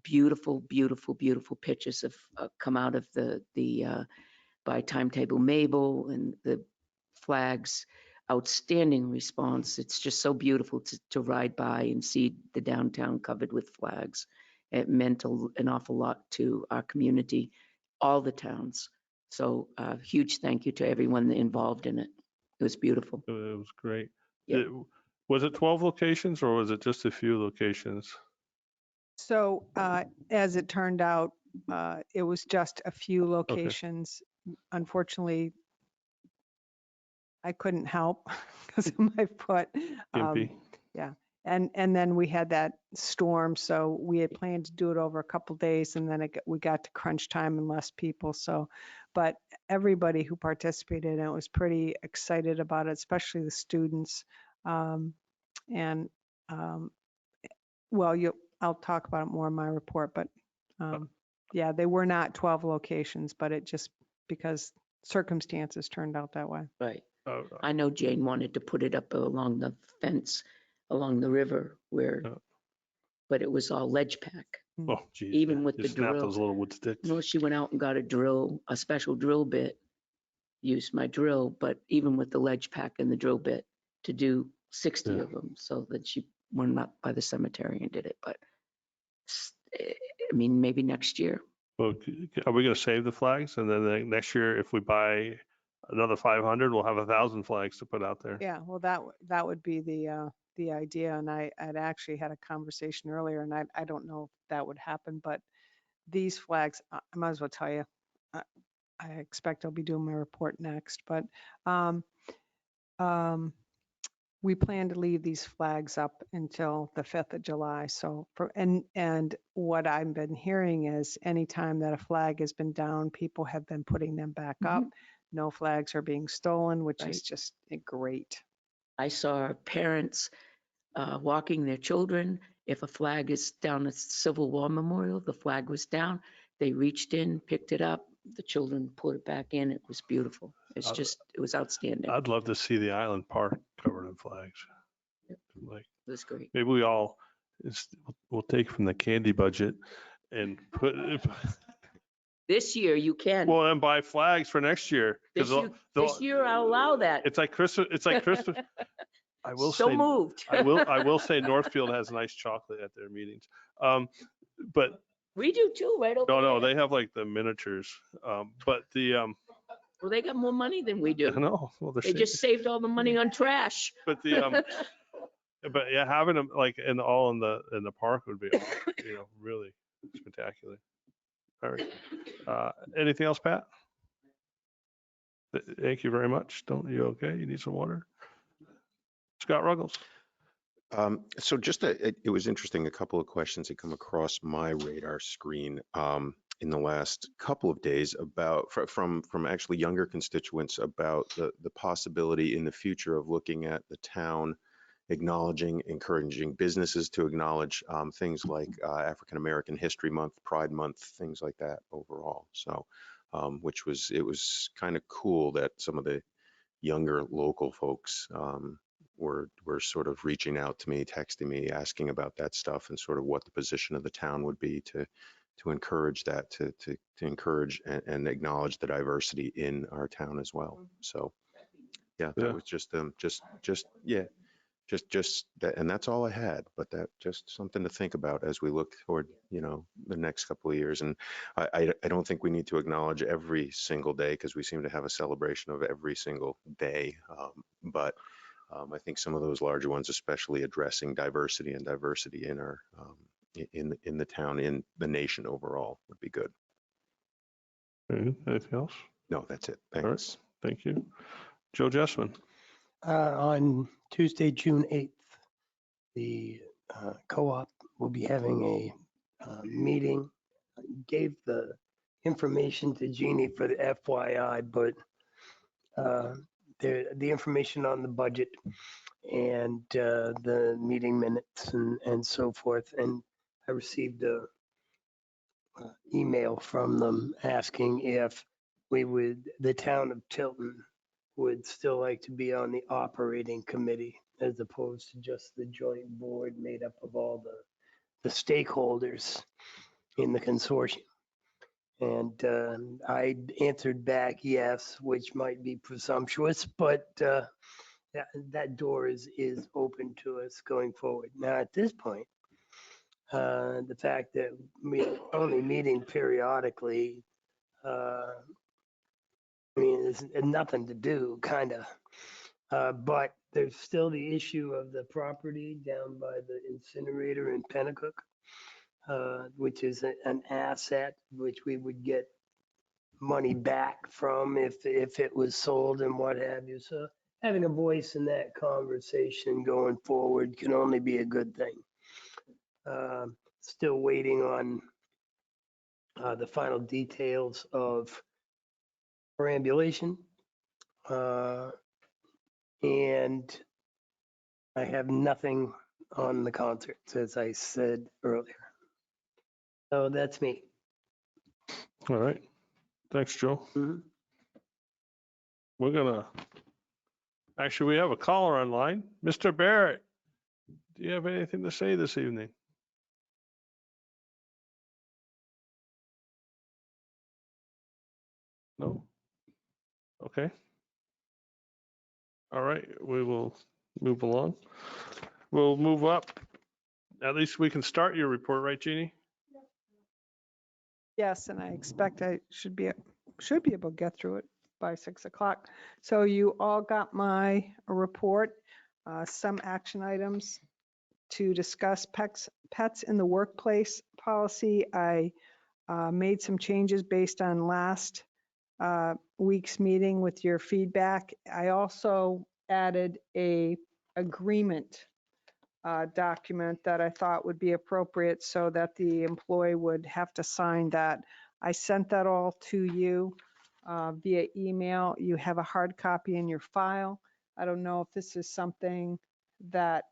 Beautiful, beautiful, beautiful pictures have come out of the by Timetable Mabel and the flags. Outstanding response. It's just so beautiful to ride by and see the downtown covered with flags. It meant an awful lot to our community, all the towns. So huge thank you to everyone involved in it. It was beautiful. It was great. Yeah. Was it 12 locations or was it just a few locations? So as it turned out, it was just a few locations. Unfortunately, I couldn't help because of my foot. Gimpy. Yeah. And then we had that storm, so we had planned to do it over a couple days, and then we got to crunch time and less people. So, but everybody who participated in it was pretty excited about it, especially the students. Well, I'll talk about it more in my report, but yeah, they were not 12 locations, but it just because circumstances turned out that way. Right. Oh, I know Jane wanted to put it up along the fence along the river where, but it was all ledge pack. oh, geez. Even with You the snap drill. those little wood sticks. No, she went out and got a special drill bit, used my drill, but even with the ledge pack and the drill bit to do 60 of them, so that she went up by the cemetery and did it. But I mean, maybe next year. Well, are we going to save the flags? And then next year, if we buy another 500, we'll have 1,000 flags to put out there. Yeah, well, that would be the idea. And I'd actually had a conversation earlier, and I don't know if that would happen, but these flags, I might as well tell you, I expect I'll be doing my report next, but we plan to leave these flags up until the 5th of July. So and what I've been hearing is anytime that a flag has been down, people have been putting them back up. No flags are being stolen, which is just great. I saw parents walking their children. If a flag is down at Civil War Memorial, the flag was down. They reached in, picked it up. The children put it back in. It was beautiful. It's just, it was outstanding. I'd love to see the island park covered in flags. Like, it was great. Maybe we'll take from the candy budget and put This year you can. well, and buy flags for next year. This year I'll allow that. It's like Christmas. It's like Christmas. I will So say, moved. I will say Northfield has nice chocolate at their meetings. But We do too, right over no, there. they have like the miniatures. But Well, they got more money than we I do. know. Well, They just saved all the money on trash. But but yeah, having them like in the park would be, really spectacular. All right. Anything else, Pat? Thank you very much. You okay? You need some water? Scott Ruggles. So just it was interesting. A couple of questions that come across my radar screen in the last couple of days about from actually younger constituents about the possibility in the future of looking at the town encouraging businesses to acknowledge things like African American History Month, Pride Month, things like that overall. So, it was kind of cool that some of the younger local folks were sort of reaching out to me, texting me, asking about that stuff and sort of what the position of the town would be to encourage that, to encourage and acknowledge the diversity in our town as well. So, yeah, that was just that, and that's all I had, but that just something to think about as we look toward, the next couple of years. And I don't think we need to acknowledge every single day because we seem to have a celebration of every single day. But I think some of those larger ones, especially addressing diversity and diversity in our, in the town, in the nation overall, would be good. Anything else? No, that's it. right. Thanks. Thank you. Joe Jessman. On Tuesday, June 8th, the co-op will be having a meeting. Gave the information to Jeannie for the FYI, but the information on the budget and the meeting minutes and so forth. And I received a email from them asking if the town of Tilton would still like to be on the operating committee as opposed to just the joint board made up of all the stakeholders in the consortium. And I answered back yes, which might be presumptuous, but that door is open to us going forward. Now, at this point, the fact that we're only meeting periodically, I mean, there's nothing to do, kind of. But there's still the issue of the property down by the incinerator in Pennacook, which is an asset which we would get money back from if it was sold and what have you. So having a voice in that conversation going forward can only be a good thing. Still waiting on the final details of perambulation. And I have nothing on the concerts, as I said earlier. So that's me. All right. Thanks, Joe. Mhm. Actually, we have a caller online. Mr. Barrett, do you have anything to say this evening? No? Okay. All right, we will move along. We'll move up. At least we can start your report, right, Jeannie? Yes, and I expect I should be able to get through it by 6 o'clock. So you all got my report, some action items to discuss pets in the workplace policy. I made some changes based on last week's meeting with your feedback. I also added a agreement document that I thought would be appropriate so that the employee would have to sign that. I sent that all to you via email. You have a hard copy in your file. I don't know if this is something that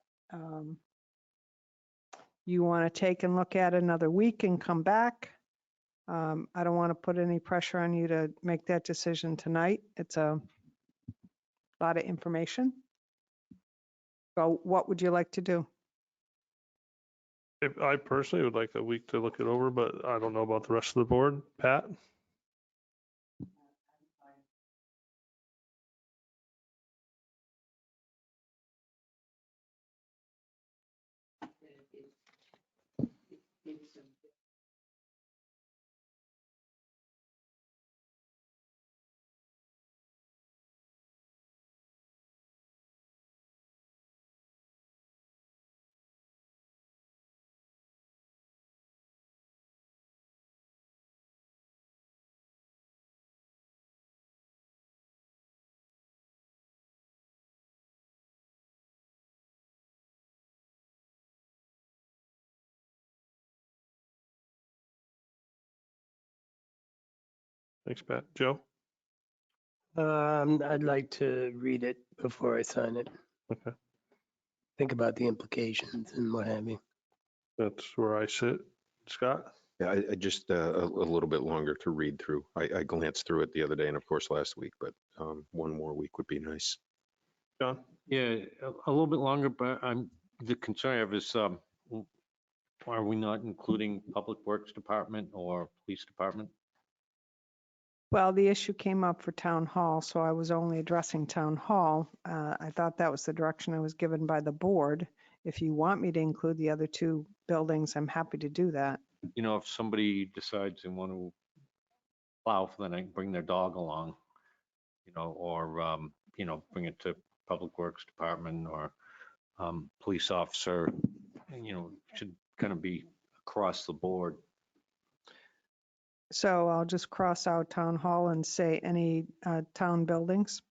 you want to take and look at another week and come back. I don't want to put any pressure on you to make that decision tonight. It's a lot of information. So what would you like to do? I personally would like a week to look it over, but I don't know about the rest of the board. Pat? Thanks, Pat. Joe? I'd like to read it before I sign it. Okay. Think about the implications and what have you. That's where I sit. Scott? Yeah, I just a little bit longer to read through. I glanced through it the other day and of course last week, but one more week would be nice. John? Yeah, a little bit longer, but the concern I have is, are we not including Public Works Department or Police Department? Well, the issue came up for town hall, so I was only addressing town hall. I thought that was the direction I was given by the board. If you want me to include the other two buildings, I'm happy to do that. You know, if somebody decides they want to plow for the night, bring their dog along, you know, or, you know, bring it to Public Works Department or police officer, should kind of be across the board. So I'll just cross out town hall and say any town buildings.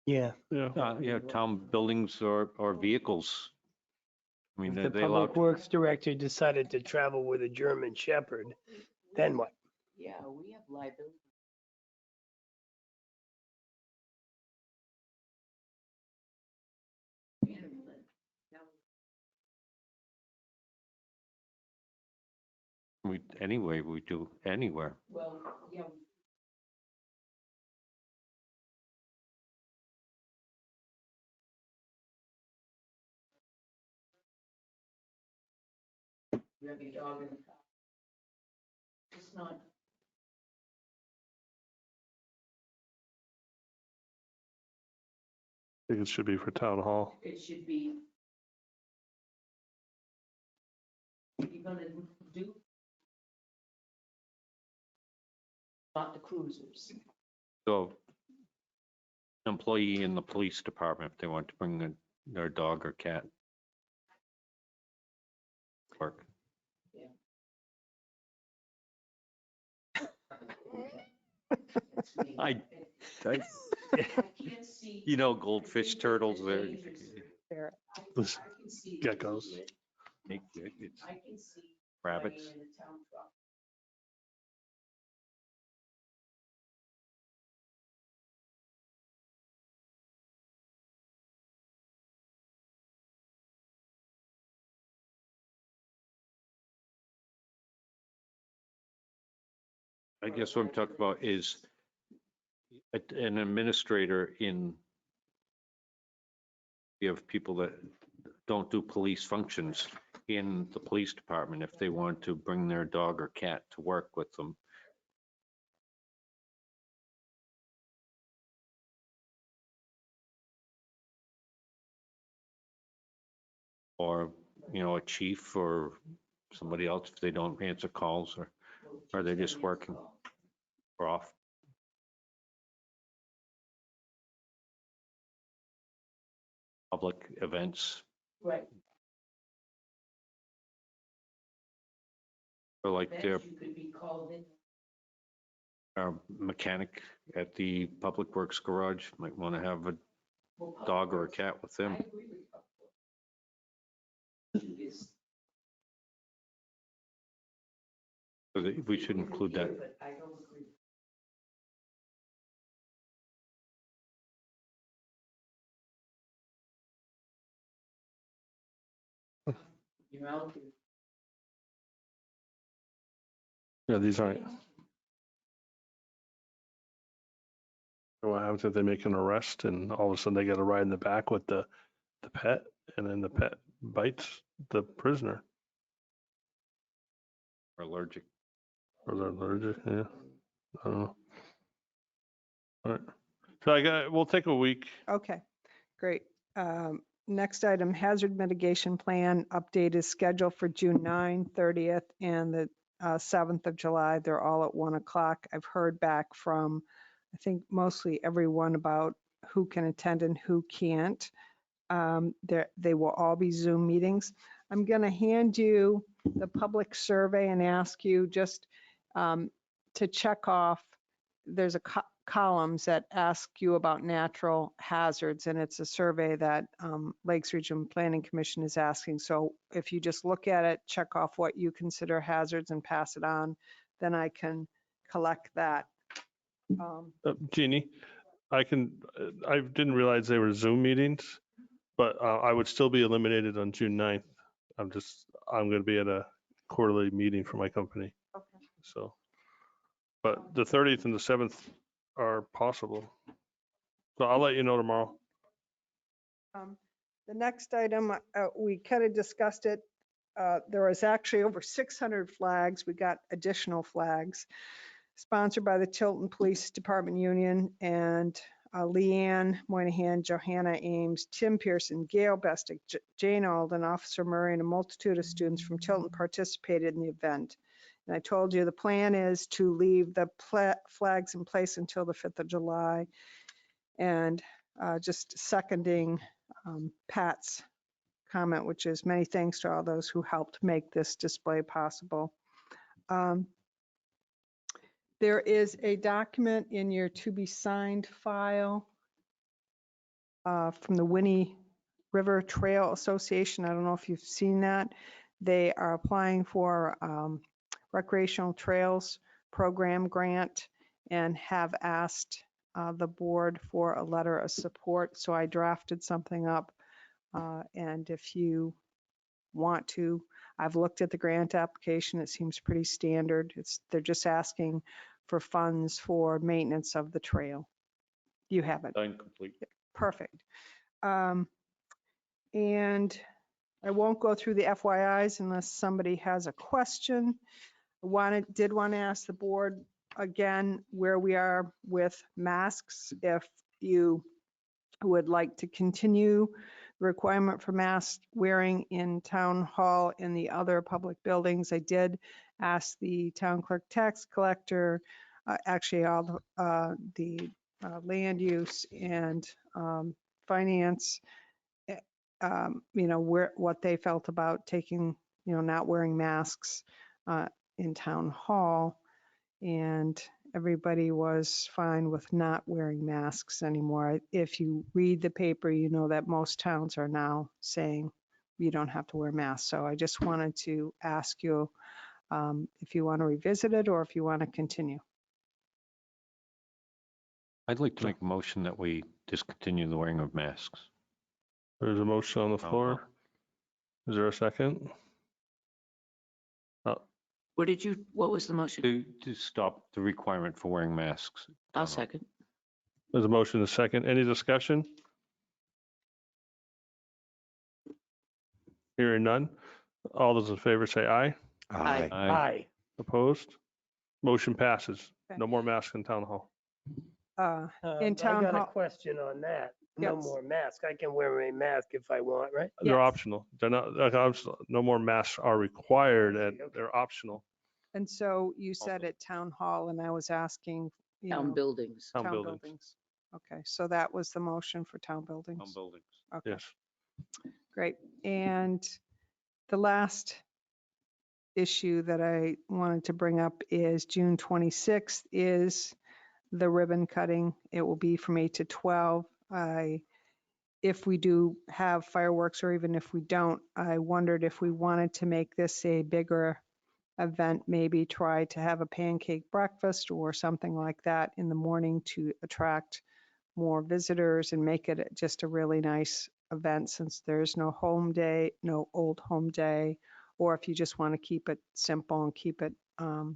Yeah. Yeah. Town buildings or vehicles. I mean, If the they allow, public works director decided to travel with a German Shepherd, then what? Yeah, we have liability. anyway, we do anywhere. Well, yeah. You have your dog in the car. It's not. I think it should be for town hall. It should be. You're gonna do. Not the cruisers. So employee in the police department, if they want to bring their dog or cat. Work. I can't see. Goldfish, turtles, there. There. Geckos. It's I can see. rabbits. riding in a town truck. I guess what I'm talking about is an administrator in, you have people that don't do police functions in the police department if they want to bring their dog or cat to work with them. Or, a chief or somebody else if they don't answer calls or they're just working or off. Public events Right. or like their You could be called in. our mechanic at the Public Works garage might want to have a dog or a cat with them. I agree with you. Is- So that we should include that. But I don't agree. You're out there. Yeah, these aren't. What happens if they make an arrest and all of a sudden they get a ride in the back with the pet and then the pet bites the prisoner Or allergic. or they're allergic? Yeah, I don't know. All right. So we'll take a week. Okay, great. Next item, hazard mitigation plan update is scheduled for June 9, 30th, and the 7th of July. They're all at 1 o'clock. I've heard back from, I think, mostly everyone about who can attend and who can't. They will all be Zoom meetings. I'm going to hand you the public survey and ask you just to check off. There's a columns that ask you about natural hazards, and it's a survey that Lakes Region Planning Commission is asking. So if you just look at it, check off what you consider hazards and pass it on, then I can collect that. Jeannie, I didn't realize they were Zoom meetings, but I would still be eliminated on June 9th. I'm going to be at a quarterly meeting for my company. Okay. So, but the 30th and the 7th are possible. So I'll let you know tomorrow. The next item, we kind of discussed it. There was actually over 600 flags. We got additional flags sponsored by the Tilton Police Department Union and Leanne Moynihan, Johanna Ames, Tim Pearson, Gail Bestick, Jane Alden, Officer Murray, and a multitude of students from Tilton participated in the event. And I told you the plan is to leave the flags in place until the 5th of July. And just seconding Pat's comment, which is many thanks to all those who helped make this display possible. There is a document in your to be signed file from the Winnie River Trail Association. I don't know if you've seen that. They are applying for recreational trails program grant and have asked the board for a letter of support. So I drafted something up. And if you want to, I've looked at the grant application. It seems pretty standard. They're just asking for funds for maintenance of the trail. You have it. Done complete. Perfect. And I won't go through the FYIs unless somebody has a question. Did want to ask the board again where we are with masks. If you would like to continue the requirement for mask wearing in town hall and the other public buildings. I did ask the town clerk, tax collector, actually all the land use and finance, what they felt about taking, not wearing masks in town hall. And everybody was fine with not wearing masks anymore. If you read the paper, you know that most towns are now saying you don't have to wear masks. So I just wanted to ask you if you want to revisit it or if you want to continue. I'd like to make a motion that we discontinue the wearing of masks. There's a motion on the floor. Is there a second? What was the motion? To stop the requirement for wearing masks. I'll second. There's a motion, a second. Any discussion? Hearing none. All those in favor say aye. Aye. Aye. Opposed? Motion passes. Okay. No more masks in town hall. In town I got a hall. question on that. No Yes. more mask. I can wear a mask if I want, right? They're Yes. optional. They're not, like, no more masks are required and Okay. they're optional. And so you said at town hall, and I was asking, Town buildings. Town buildings. Okay, so that was the motion for town buildings. Town buildings. Okay, Yes. great. And the last issue that I wanted to bring up is June 26th is the ribbon cutting. It will be from 8 to 12. If we do have fireworks or even if we don't, I wondered if we wanted to make this a bigger event, maybe try to have a pancake breakfast or something like that in the morning to attract more visitors and make it just a really nice event since there's no home day, no old home day, or if you just want to keep it simple and keep it a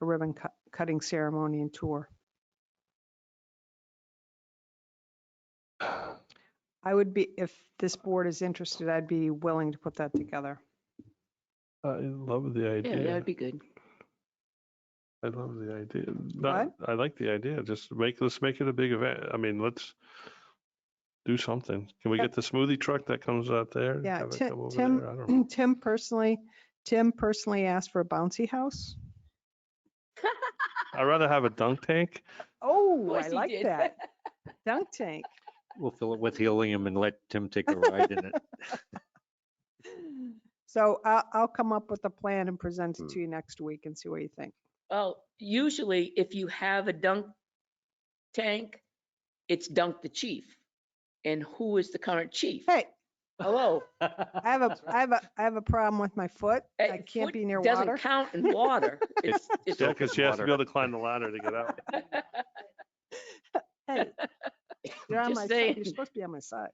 ribbon cutting ceremony and tour. I would be, if this board is interested, I'd be willing to put that together. I love the Yeah, idea. that'd be good. I love the idea. What? I like the idea. Let's make it a big event. I mean, let's do something. Can we Yep. get the smoothie truck that comes out there? Yeah, Have it come over there? I don't know. Tim personally asked for a bouncy house. I'd rather have a dunk tank. Oh, course I he like did. that. Dunk tank. We'll fill it with helium and let Tim take a ride in it. So I'll come up with a plan and present it to you next week and see what you think. Well, usually if you have a dunk tank, it's Dunk the Chief. And who is the current chief? Hey, Hello. I have a problem with my foot. I Hey, can't foot be near doesn't water. count in water. It's Yeah, because she has to water. be able to climb the ladder to get out. Hey, you're on Just my side. saying. You're supposed to be on my side.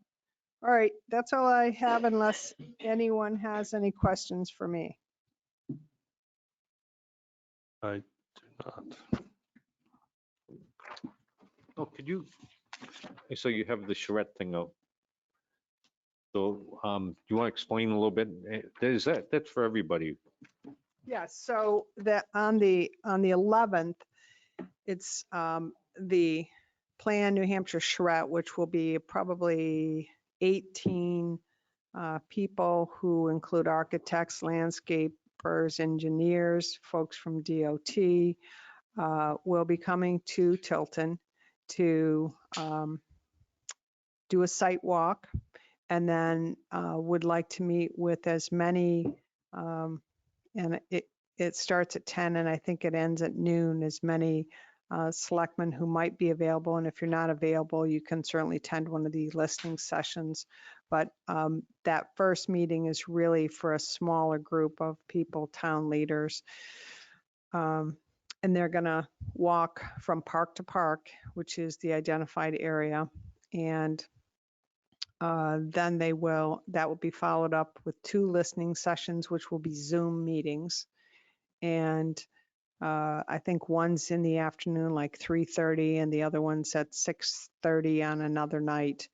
All right, that's all I have unless anyone has any questions for me. I do not. Oh, could you, so you have the charrette thing up. So, do you want to explain a little bit? That's for everybody. Yeah, so that on the 11th, it's the Plan New Hampshire charrette, which will be probably 18 people who include architects, landscapers, engineers, folks from DOT, will be coming to Tilton to do a site walk, and then would like to meet with as many, and it starts at 10 and I think it ends at noon, as many selectmen who might be available. And if you're not available, you can certainly attend one of the listening sessions. But that first meeting is really for a smaller group of people, town leaders. And they're going to walk from park to park, which is the identified area. And then that will be followed up with 2 listening sessions, which will be Zoom meetings. And I think one's in the afternoon, like 3:30, and the other one's at 6:30 on another night.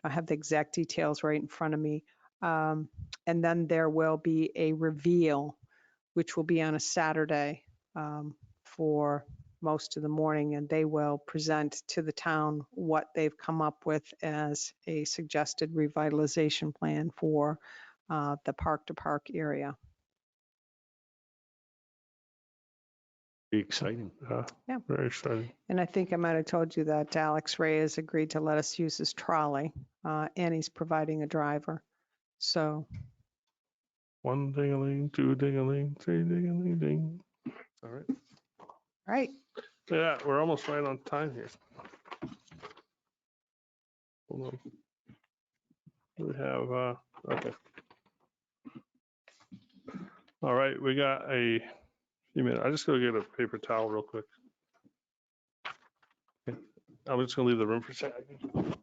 I have the exact details right in front of me. And then there will be a reveal, which will be on a Saturday for most of the morning, and they will present to the town what they've come up with as a suggested revitalization plan for the park to park area. Be exciting. Yeah. Very exciting. And I think I might have told you that Alex Ray has agreed to let us use his trolley, and he's providing a driver. So, 1 ding-a-ling, 2 ding-a-ling, 3 ding-a-ling, ding. All right. right. Yeah, we're almost right on time here. Hold on. We have, okay. All right, we got a few minutes. I just gotta get a paper towel real quick. Okay. I'm just gonna leave the room for a second.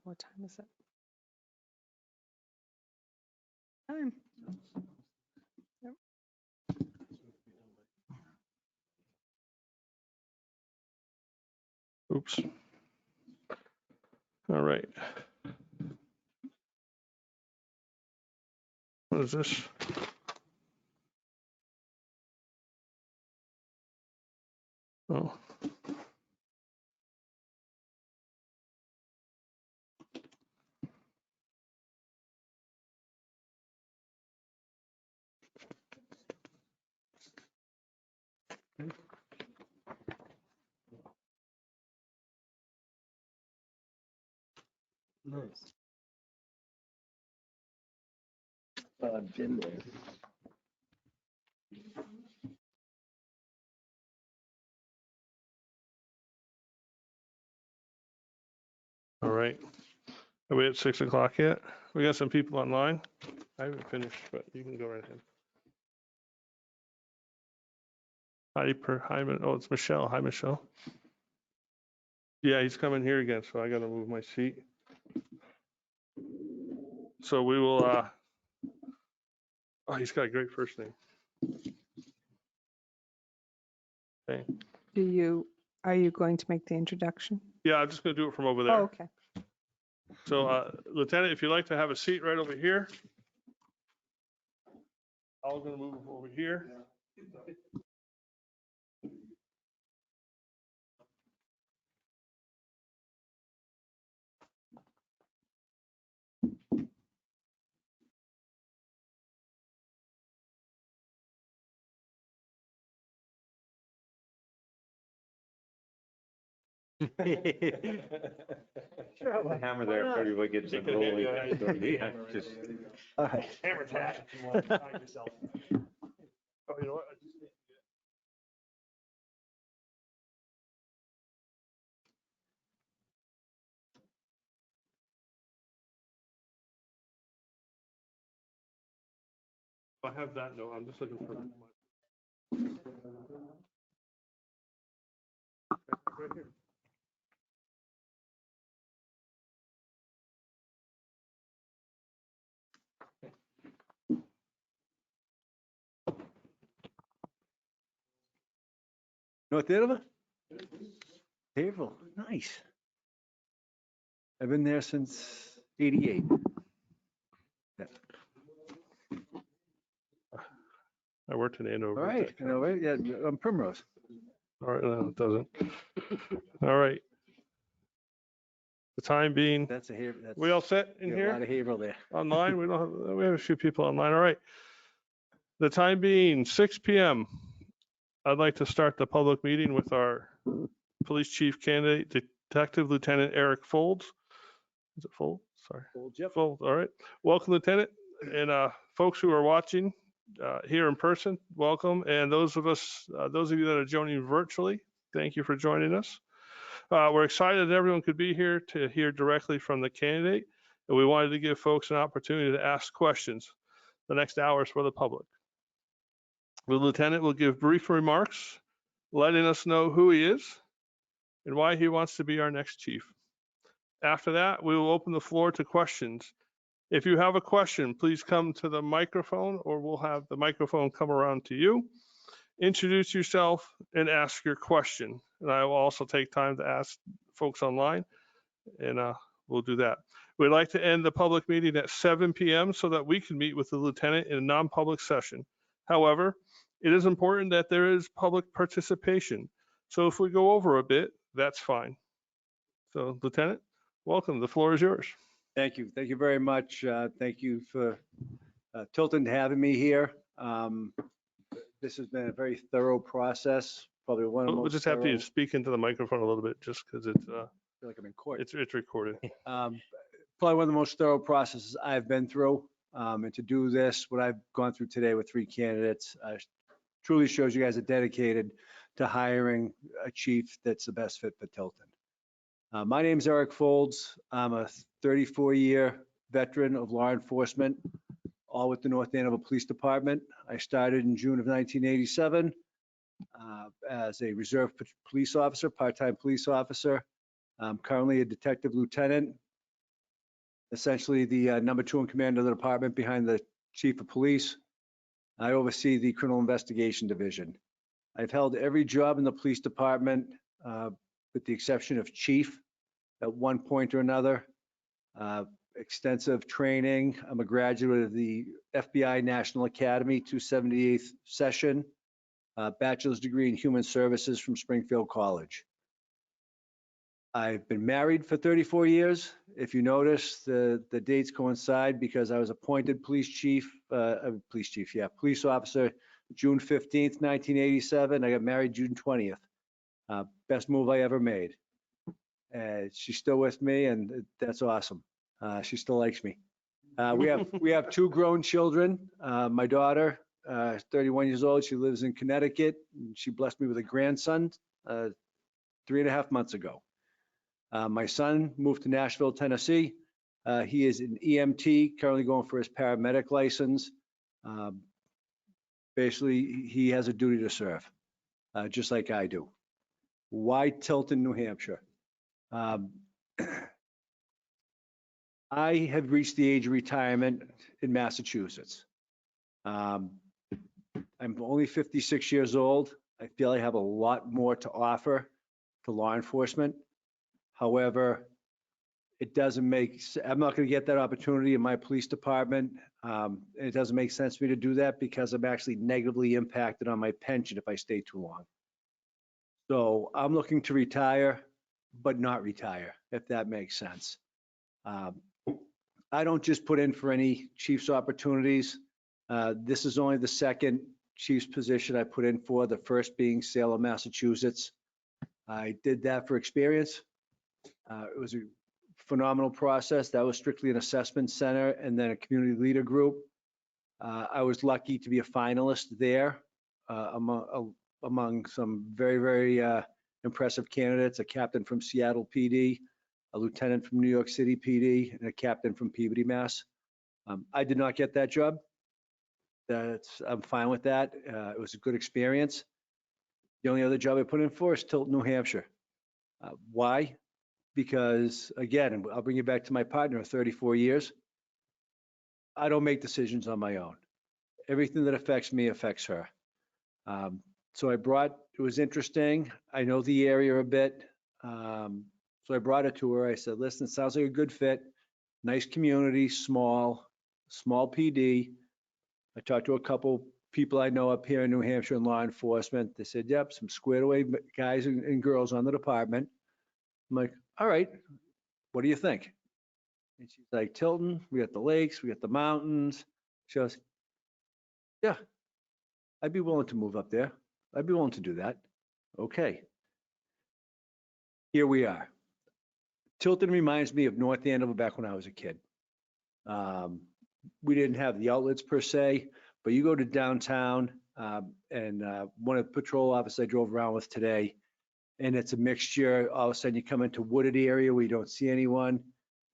What time is it? Time. Yep. Oops. All right. What is this? Oh. Nice. I've been there. All right. Are we at 6 o'clock yet? We got some people online. I haven't finished, but you can go right ahead. Hi, oh, it's Michelle. Hi, Michelle. Yeah, he's coming here again, so I gotta move my seat. So we will, oh, he's got a great first name. Okay. Are you going to make the introduction? Yeah, I'm just gonna do it from over there. Oh, okay. So, Lieutenant, if you'd like to have a seat right over here. I'm gonna move over here. Hammer there if everybody gets it rolling. Yeah, just. All right. Hammer tag. If you want to find yourself. Oh, you know what? I have that note. I'm just looking for. Right here. North Andover? Haverhill, nice. I've been there since '88. Yeah. I worked in Andover. All at right, that you time. know, right, yeah, I'm Primrose. All right, no, it doesn't. All right. The time being, That's a hair. That's we all set in a here lot of havel there. online? We have a few people online. All right. The time being 6 p.m. I'd like to start the public meeting with our police chief candidate, Detective Lieutenant Eric Folds. Is it Folds? Sorry. Folds. All right. Welcome, Lieutenant. And folks who are watching here in person, welcome. And those of you that are joining virtually, thank you for joining us. We're excited that everyone could be here to hear directly from the candidate. And we wanted to give folks an opportunity to ask questions. The next hour is for the public. The lieutenant will give brief remarks, letting us know who he is and why he wants to be our next chief. After that, we will open the floor to questions. If you have a question, please come to the microphone, or we'll have the microphone come around to you. Introduce yourself and ask your question. And I will also take time to ask folks online, and we'll do that. We'd like to end the public meeting at 7 p.m. so that we can meet with the lieutenant in a non-public session. However, it is important that there is public participation. So if we go over a bit, that's fine. So, Lieutenant, welcome. The floor is yours. Thank you. Thank you very much. Thank you for Tilton having me here. This has been a very thorough process, probably one of the most We'll just have thorough. you speak into the microphone a little bit, just because it's I feel like I'm in court. it's recorded. Probably one of the most thorough processes I've been through. And to do this, what I've gone through today with 3 candidates, truly shows you guys are dedicated to hiring a chief that's the best fit for Tilton. My name's Eric Folds. I'm a 34-year veteran of law enforcement, all with the North Andover Police Department. I started in June of 1987 as a reserve police officer, part-time police officer. I'm currently a detective lieutenant, essentially the number 2 in command of the department behind the chief of police. I oversee the criminal investigation division. I've held every job in the police department with the exception of chief at one point or another. Extensive training. I'm a graduate of the FBI National Academy 278th session, bachelor's degree in human services from Springfield College. I've been married for 34 years. If you notice, the dates coincide because I was appointed police officer June 15th, 1987. I got married June 20th. Best move I ever made. She's still with me, and that's awesome. She still likes me. We have 2 grown children. My daughter, 31 years old, she lives in Connecticut. And she blessed me with a grandson 3.5 months ago. My son moved to Nashville, Tennessee. He is an EMT, currently going for his paramedic license. Basically, he has a duty to serve, just like I do. Why Tilton, New Hampshire? I have reached the age of retirement in Massachusetts. I'm only 56 years old. I feel I have a lot more to offer to law enforcement. However, it doesn't make, I'm not going to get that opportunity in my police department. It doesn't make sense for me to do that because I'm actually negatively impacted on my pension if I stay too long. So I'm looking to retire, but not retire, if that makes sense. I don't just put in for any chief's opportunities. This is only the second chief's position I put in for, the first being Salem, Massachusetts. I did that for experience. It was a phenomenal process. That was strictly an assessment center and then a community leader group. I was lucky to be a finalist there among some very, very impressive candidates, a captain from Seattle PD, a lieutenant from New York City PD, and a captain from Peabody, Mass. I did not get that job. I'm fine with that. It was a good experience. The only other job I put in for is Tilton, New Hampshire. Why? Because, again, I'll bring you back to my partner of 34 years. I don't make decisions on my own. Everything that affects me affects her. So it was interesting. I know the area a bit. So I brought it to her. I said, listen, it sounds like a good fit. Nice community, small PD. I talked to a couple people I know up here in New Hampshire in law enforcement. They said, yep, some squared away guys and girls on the department. I'm like, all right, what do you think? And she's like, Tilton, we got the lakes, we got the mountains. She goes, yeah, I'd be willing to move up there. I'd be willing to do that. Okay. Here we are. Tilton reminds me of North Andover back when I was a kid. We didn't have the outlets per se, but you go to downtown and one of the patrol officers I drove around with today, and it's a mixture. All of a sudden you come into wooded area where you don't see anyone.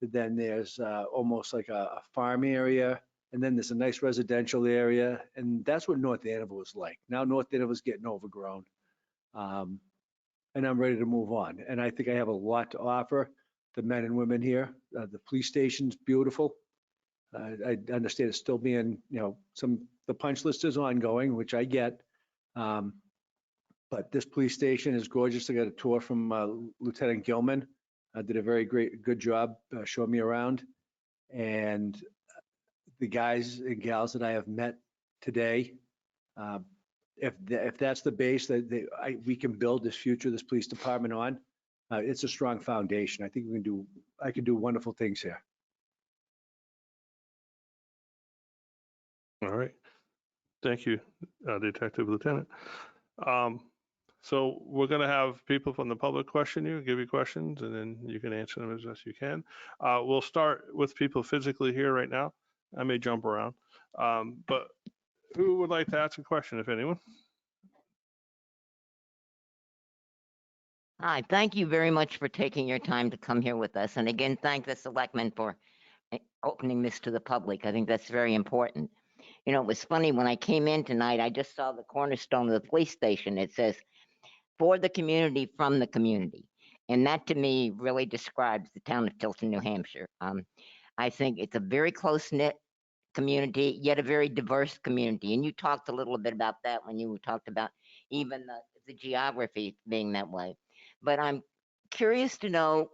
Then there's almost like a farm area. And then there's a nice residential area. And that's what North Andover was like. Now North Andover's getting overgrown. And I'm ready to move on. And I think I have a lot to offer the men and women here. The police station's beautiful. I understand it's still being, the punch list is ongoing, which I get. But this police station is gorgeous. I got a tour from Lieutenant Gilman. Did a very good job showing me around. And the guys and gals that I have met today, if that's the base that we can build this future, this police department on, it's a strong foundation. I think I can do wonderful things here. All right. Thank you, Detective Lieutenant. So we're going to have people from the public question you, give you questions, and then you can answer them as best you can. We'll start with people physically here right now. I may jump around, but who would like to ask a question, if anyone? Hi, thank you very much for taking your time to come here with us. And again, thank the selectmen for opening this to the public. I think that's very important. You know, it was funny when I came in tonight, I just saw the cornerstone of the police station. It says, for the community, from the community. And that to me really describes the town of Tilton, New Hampshire. I think it's a very close-knit community, yet a very diverse community. And you talked a little bit about that when you talked about even the geography being that way. But I'm curious to know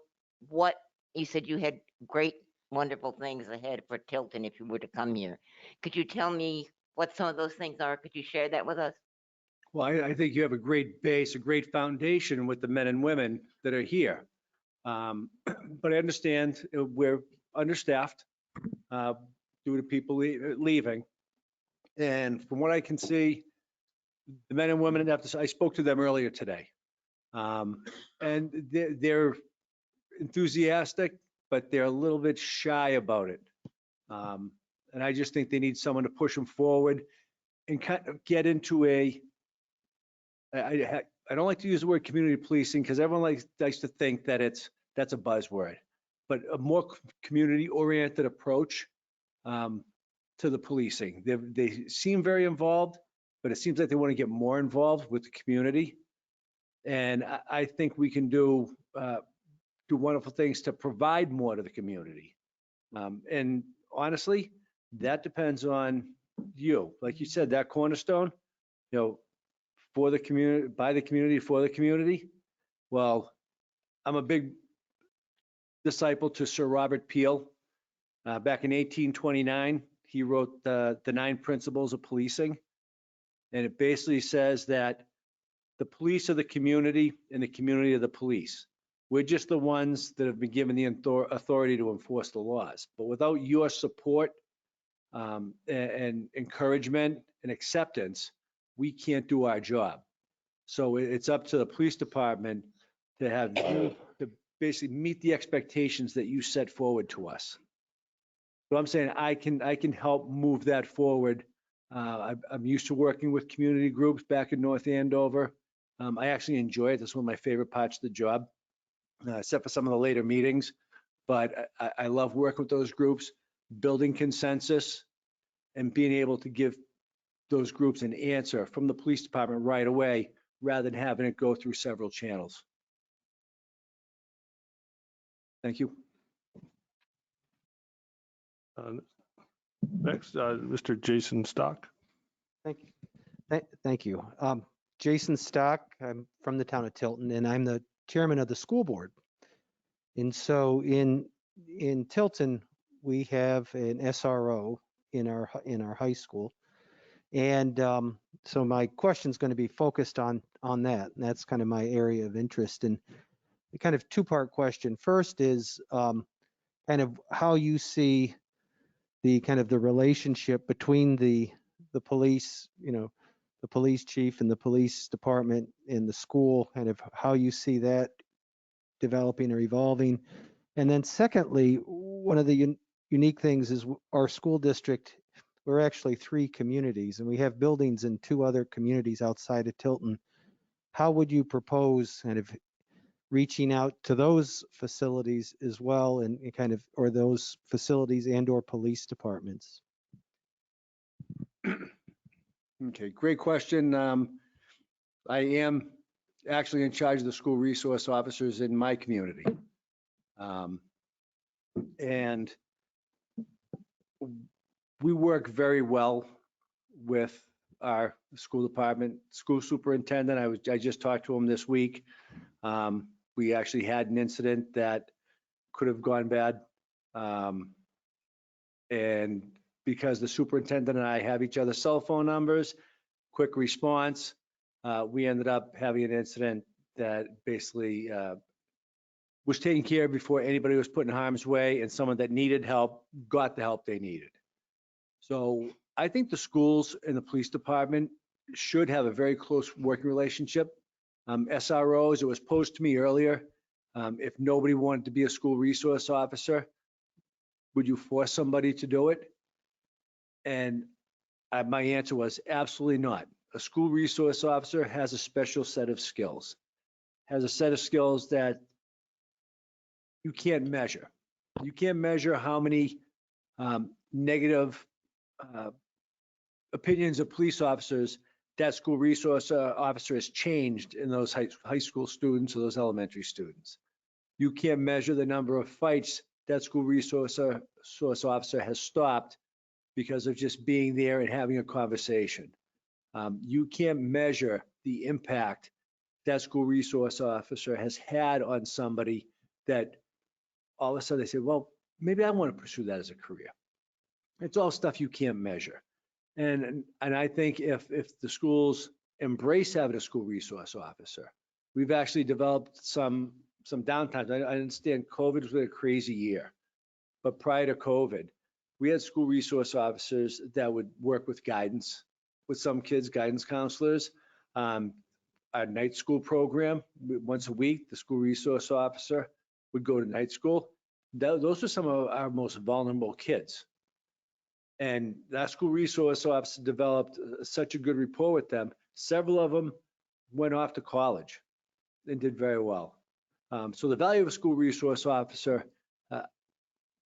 what you said. You had great, wonderful things ahead for Tilton if you were to come here. Could you tell me what some of those things are? Could you share that with us? Well, I think you have a great base, a great foundation with the men and women that are here. But I understand we're understaffed due to people leaving. And from what I can see, the men and women, I spoke to them earlier today. And they're enthusiastic, but they're a little bit shy about it. And I just think they need someone to push them forward and kind of get into I don't like to use the word community policing because everyone likes to think that that's a buzzword, but a more community-oriented approach to the policing. They seem very involved, but it seems like they want to get more involved with the community. And I think we can do wonderful things to provide more to the community. And honestly, that depends on you. Like you said, that cornerstone, for the community, by the community, for the community. Well, I'm a big disciple to Sir Robert Peel. Back in 1829, he wrote the 9 Principles of Policing. And it basically says that the police are the community and the community are the police. We're just the ones that have been given the authority to enforce the laws. But without your support and encouragement and acceptance, we can't do our job. So it's up to the police department to have you to basically meet the expectations that you set forward to us. So I'm saying I can help move that forward. I'm used to working with community groups back in North Andover. I actually enjoy it. That's one of my favorite parts of the job, except for some of the later meetings. But I love working with those groups, building consensus, and being able to give those groups an answer from the police department right away, rather than having it go through several channels. Thank you. Next, Mr. Jason Stock. Thank you. Thank you. Jason Stock, I'm from the town of Tilton, and I'm the chairman of the school board. And so in Tilton, we have an SRO in our high school, And so my question's going to be focused on that. And that's kind of my area of interest. And a kind of two-part question. First is kind of how you see the kind of the relationship between the police, the police chief and the police department and the school, kind of how you see that developing or evolving. And then secondly, one of the unique things is our school district, we're actually 3 communities and we have buildings in 2 other communities outside of Tilton. How would you propose kind of reaching out to those facilities as well and kind of, or those facilities and or police departments? Okay, great question. I am actually in charge of the school resource officers in my community. And we work very well with our school department, school superintendent. I just talked to him this week. We actually had an incident that could have gone bad. And because the superintendent and I have each other's cell phone numbers, quick response, we ended up having an incident that basically was taken care of before anybody was put in harm's way, and someone that needed help got the help they needed. So I think the schools and the police department should have a very close working relationship. SROs, it was posed to me earlier, if nobody wanted to be a school resource officer, would you force somebody to do it? And my answer was absolutely not. A school resource officer has a special set of skills, has a set of skills that you can't measure. You can't measure how many negative opinions of police officers that school resource officer has changed in those high school students or those elementary students. You can't measure the number of fights that school resource officer has stopped because of just being there and having a conversation. You can't measure the impact that school resource officer has had on somebody that all of a sudden they say, well, maybe I want to pursue that as a career. It's all stuff you can't measure. And I think if the schools embrace having a school resource officer, we've actually developed some downtimes. I understand COVID was a crazy year, but prior to COVID, we had school resource officers that would work with guidance, with some kids, guidance counselors. Our night school program, once a week, the school resource officer would go to night school. Those are some of our most vulnerable kids. And that school resource officer developed such a good rapport with them. Several of them went off to college and did very well. So the value of a school resource officer,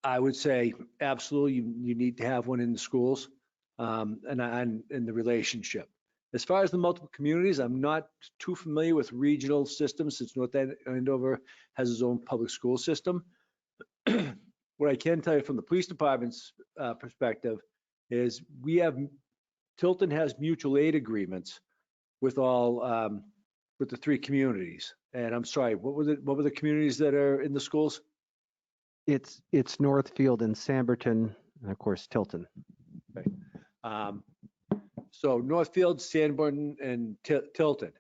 I would say absolutely you need to have one in the schools and in the relationship. As far as the multiple communities, I'm not too familiar with regional systems since North Andover has its own public school system. What I can tell you from the police department's perspective is Tilton has mutual aid agreements with all, with the 3 communities. And I'm sorry, what were the communities that are in the schools? It's Northfield and Samberton, and of course Tilton. Okay. So Northfield, Sanborn, and Tilton.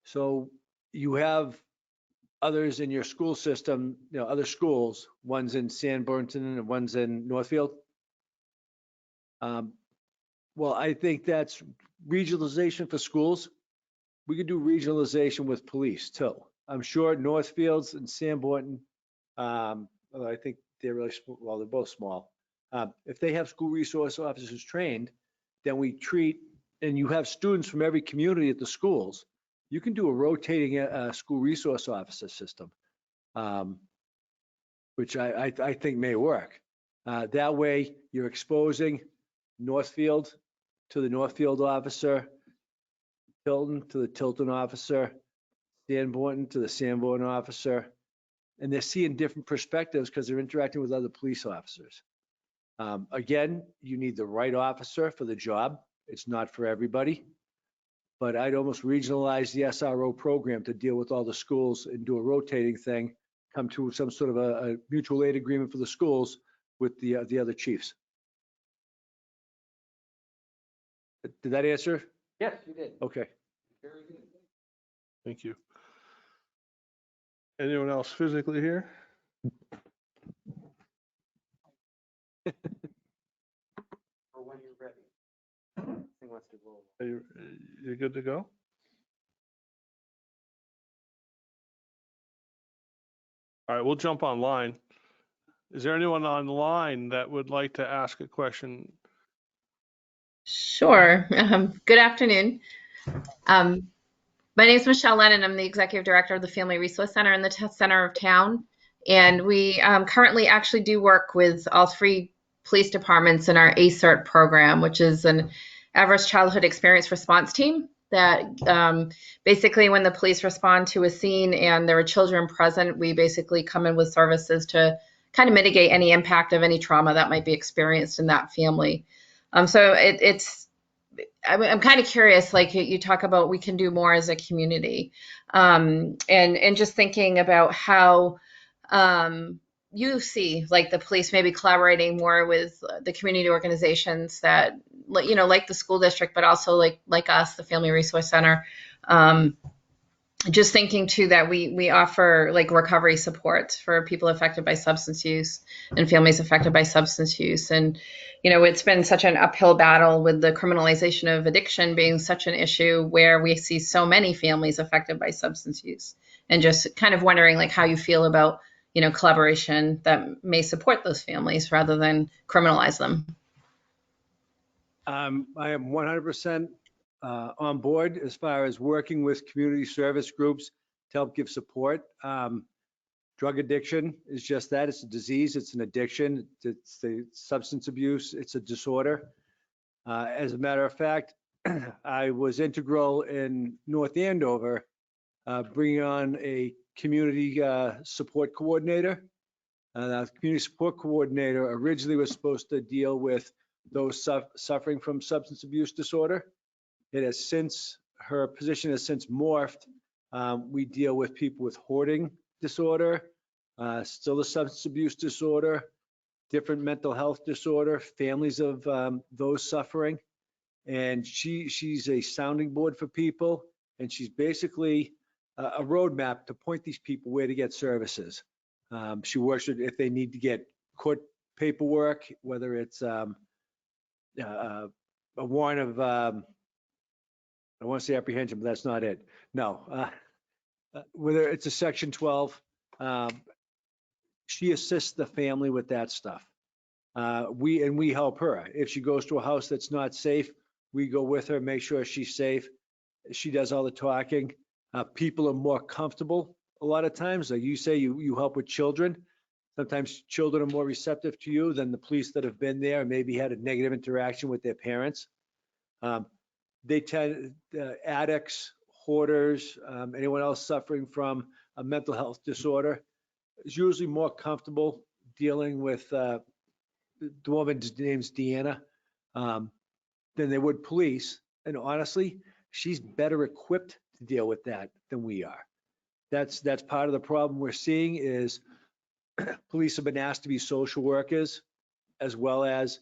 So you have others in your school system, other schools, one's in Sanborn and one's in Northfield. Well, I think that's regionalization for schools. We could do regionalization with police too. I'm sure Northfields and Sanborn, I think they're really small. Well, they're both small. If they have school resource officers trained, then we treat, and you have students from every community at the schools, you can do a rotating school resource officer system, which I think may work. That way you're exposing Northfield to the Northfield officer, Tilton to the Tilton officer, Sanborn to the Sanborn officer, and they're seeing different perspectives because they're interacting with other police officers. Again, you need the right officer for the job. It's not for everybody, but I'd almost regionalize the SRO program to deal with all the schools and do a rotating thing, come to some sort of a mutual aid agreement for the schools with the other chiefs. Did that answer? Yes, you did. Okay. Thank you. Anyone else physically here? Or when you're ready. Thing wants to roll. Are you good to go? All right, we'll jump online. Is there anyone online that would like to ask a question? Sure. Good afternoon. My name is Michelle Lennon. I'm the Executive Director of the Family Resource Center in the center of town. And we currently actually do work with all 3 police departments in our ACERT program, which is an Adverse Childhood Experience Response Team that basically when the police respond to a scene and there are children present, we basically come in with services to kind of mitigate any impact of any trauma that might be experienced in that family. So I'm kind of curious, like you talk about we can do more as a community, and just thinking about how you see like the police maybe collaborating more with the community organizations that, like the school district, but also like us, the Family Resource Center. Just thinking too that we offer like recovery support for people affected by substance use and families affected by substance use. And, it's been such an uphill battle with the criminalization of addiction being such an issue where we see so many families affected by substance use, and just kind of wondering like how you feel about, collaboration that may support those families rather than criminalize them. I am 100% on board as far as working with community service groups to help give support. Drug addiction is just that. It's a disease. It's an addiction. It's the substance abuse. It's a disorder. As a matter of fact, I was integral in North Andover, bringing on a community support coordinator. The community support coordinator originally was supposed to deal with those suffering from substance abuse disorder. Her position has since morphed. We deal with people with hoarding disorder, still a substance abuse disorder, different mental health disorder, families of those suffering. And she's a sounding board for people, and she's basically a roadmap to point these people where to get services. She works with if they need to get court paperwork, whether it's a warrant of, I want to say apprehension, but that's not it. No, whether it's a Section 12, she assists the family with that stuff. We help her. If she goes to a house that's not safe, we go with her, make sure she's safe. She does all the talking. People are more comfortable a lot of times. Like you say, you help with children. Sometimes children are more receptive to you than the police that have been there and maybe had a negative interaction with their parents. They tend, addicts, hoarders, anyone else suffering from a mental health disorder is usually more comfortable dealing with the woman's name's Deanna than they would police. And honestly, she's better equipped to deal with that than we are. That's part of the problem we're seeing is police have been asked to be social workers as well as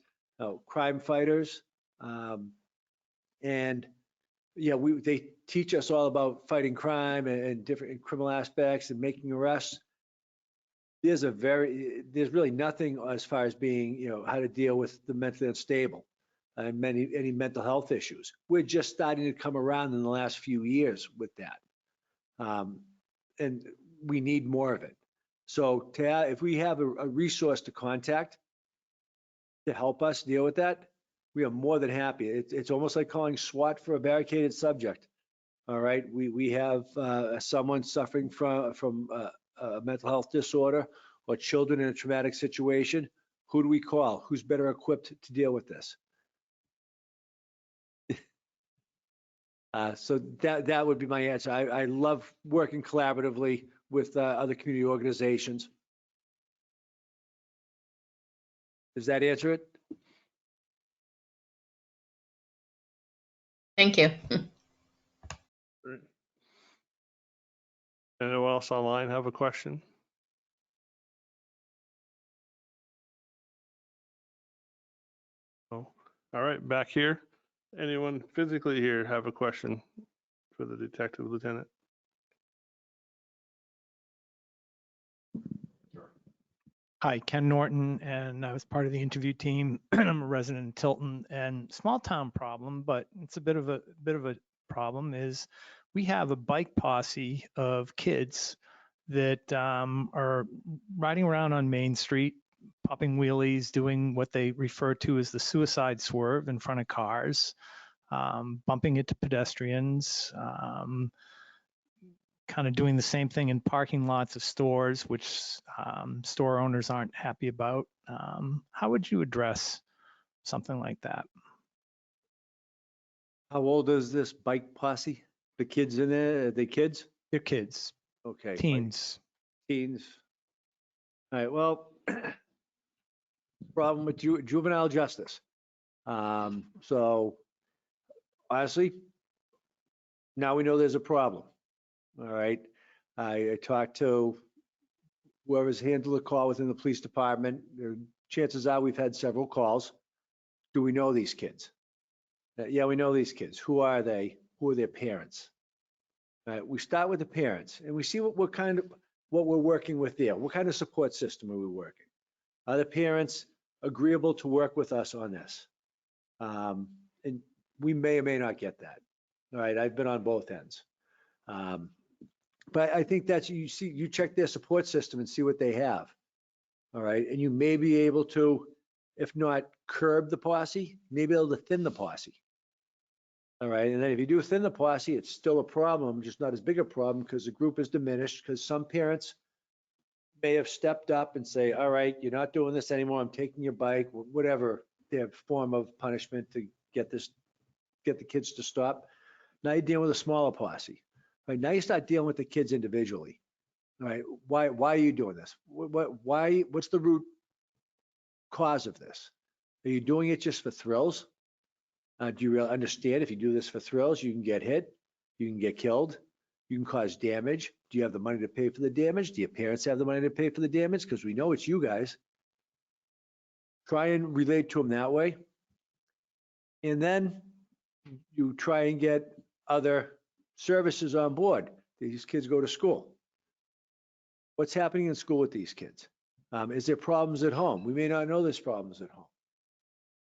crime fighters. And yeah, they teach us all about fighting crime and different criminal aspects and making arrests. There's really nothing as far as being, how to deal with the mentally unstable and any mental health issues. We're just starting to come around in the last few years with that. And we need more of it. So if we have a resource to contact to help us deal with that, we are more than happy. It's almost like calling SWAT for a barricaded subject. All right, we have someone suffering from a mental health disorder or children in a traumatic situation. Who do we call? Who's better equipped to deal with this? So that would be my answer. I love working collaboratively with other community organizations. Does that answer it? Thank you. Anyone else online have a question? Oh, all right, back here. Anyone physically here have a question for the detective lieutenant? Hi, Ken Norton, and I was part of the interview team. I'm a resident in Tilton, and small town problem, but it's a bit of a problem is we have a bike posse of kids that are riding around on Main Street, popping wheelies, doing what they refer to as the suicide swerve in front of cars, bumping into pedestrians, kind of doing the same thing in parking lots of stores, which store owners aren't happy about. How would you address something like that? How old is this bike posse? The kids in there, are they kids? They're kids, Okay. like teens. Teens. All right, well, problem with juvenile justice. So honestly, now we know there's a problem. All right. I talked to whoever's handled the call within the police department. Chances are we've had several calls. Do we know these kids? Yeah, we know these kids. Who are they? Who are their parents? We start with the parents and we see what we're working with there. What kind of support system are we working? Are the parents agreeable to work with us on this? And we may or may not get that. All right, I've been on both ends. But I think that's, you check their support system and see what they have. All right, and you may be able to, if not curb the posse, maybe able to thin the posse. All right, and then if you do thin the posse, it's still a problem, just not as big a problem because the group is diminished, because some parents may have stepped up and say, all right, you're not doing this anymore, I'm taking your bike, whatever their form of punishment to get the kids to stop. Now you're dealing with a smaller posse. Right, now you start dealing with the kids individually. All right, why are you doing this? What's the root cause of this? Are you doing it just for thrills? Do you really understand if you do this for thrills, you can get hit, you can get killed, you can cause damage? Do you have the money to pay for the damage? Do your parents have the money to pay for the damage? Because we know it's you guys. Try and relate to them that way. And then you try and get other services on board. These kids go to school. What's happening in school with these kids? Is there problems at home? We may not know there's problems at home.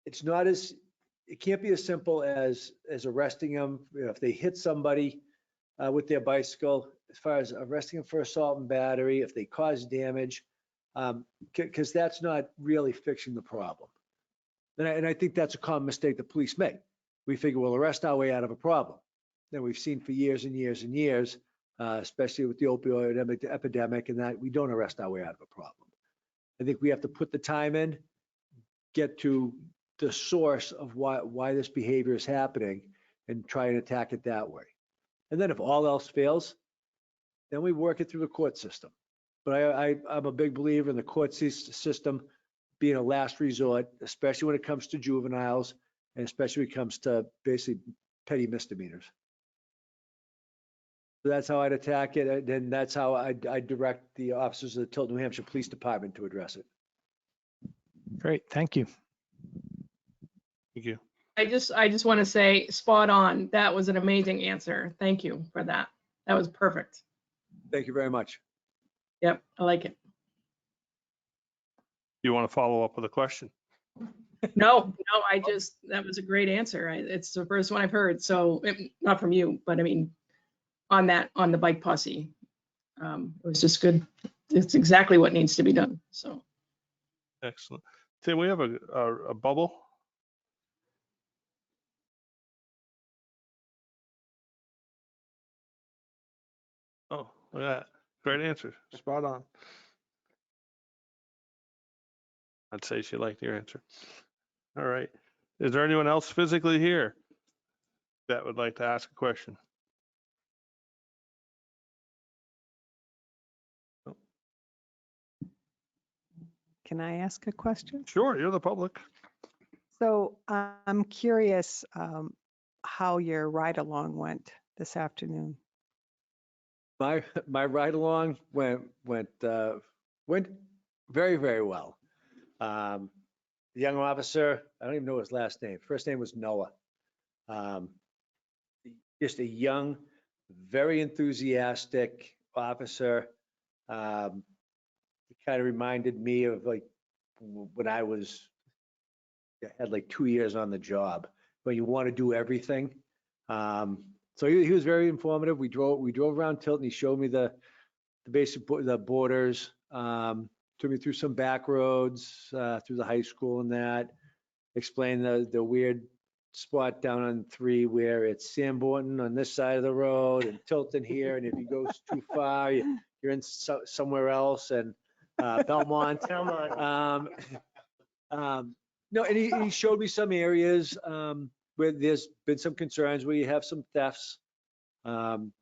It can't be as simple as arresting them. If they hit somebody with their bicycle, as far as arresting them for assault and battery, if they cause damage, because that's not really fixing the problem. And I think that's a common mistake the police make. We figure we'll arrest our way out of a problem. That we've seen for years and years and years, especially with the opioid epidemic, and that we don't arrest our way out of a problem. I think we have to put the time in, get to the source of why this behavior is happening, and try and attack it that way. And then if all else fails, then we work it through the court system. But I'm a big believer in the court system being a last resort, especially when it comes to juveniles, and especially when it comes to basically petty misdemeanors. So that's how I'd attack it, and that's how I direct the officers of the Tilton, New Hampshire Police Department to address it. Great, thank you. Thank you. I just want to say, spot on. That was an amazing answer. Thank you for that. That was perfect. Thank you very much. Yep, I like it. You want to follow up with a question? No, that was a great answer. It's the first one I've heard. So not from you, but I mean, on the bike posse, it was just good. It's exactly what needs to be done. So Excellent. Tim, we have a bubble. Oh, look at that. Great answer. Spot on. I'd say she liked your answer. All right. Is there anyone else physically here that would like to ask a question? Can I ask a question? Sure, you're the public. So I'm curious how your ride along went this afternoon. My ride along went very, very well. The young officer, I don't even know his last name. First name was Noah. Um, just a young, very enthusiastic officer. It kind of reminded me of like when I had like 2 years on the job, but you want to do everything. So he was very informative. We drove around Tilton. He showed me the basic the borders. Took me through some back roads through the high school and that. Explained the weird spot down on 3 where it's Sanborn on this side of the road and Tilton here, and if you go too far, you're in somewhere else, and Belmont. No, and he showed me some areas where there's been some concerns where you have some thefts. More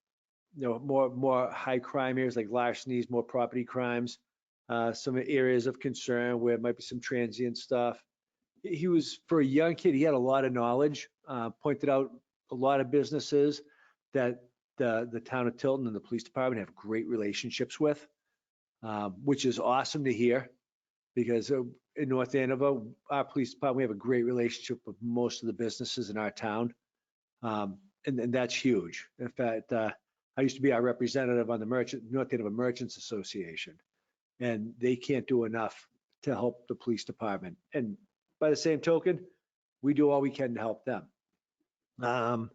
high crime areas like larcenies, more property crimes. Some areas of concern where it might be some transient stuff. He was, for a young kid, he had a lot of knowledge, pointed out a lot of businesses that the town of Tilton and the police department have great relationships with, which is awesome to hear, because in North Andover, our police department, we have a great relationship with most of the businesses in our town. And that's huge. In fact, I used to be our representative on the North Andover Merchants Association, and they can't do enough to help the police department. And by the same token, we do all we can to help them. I'm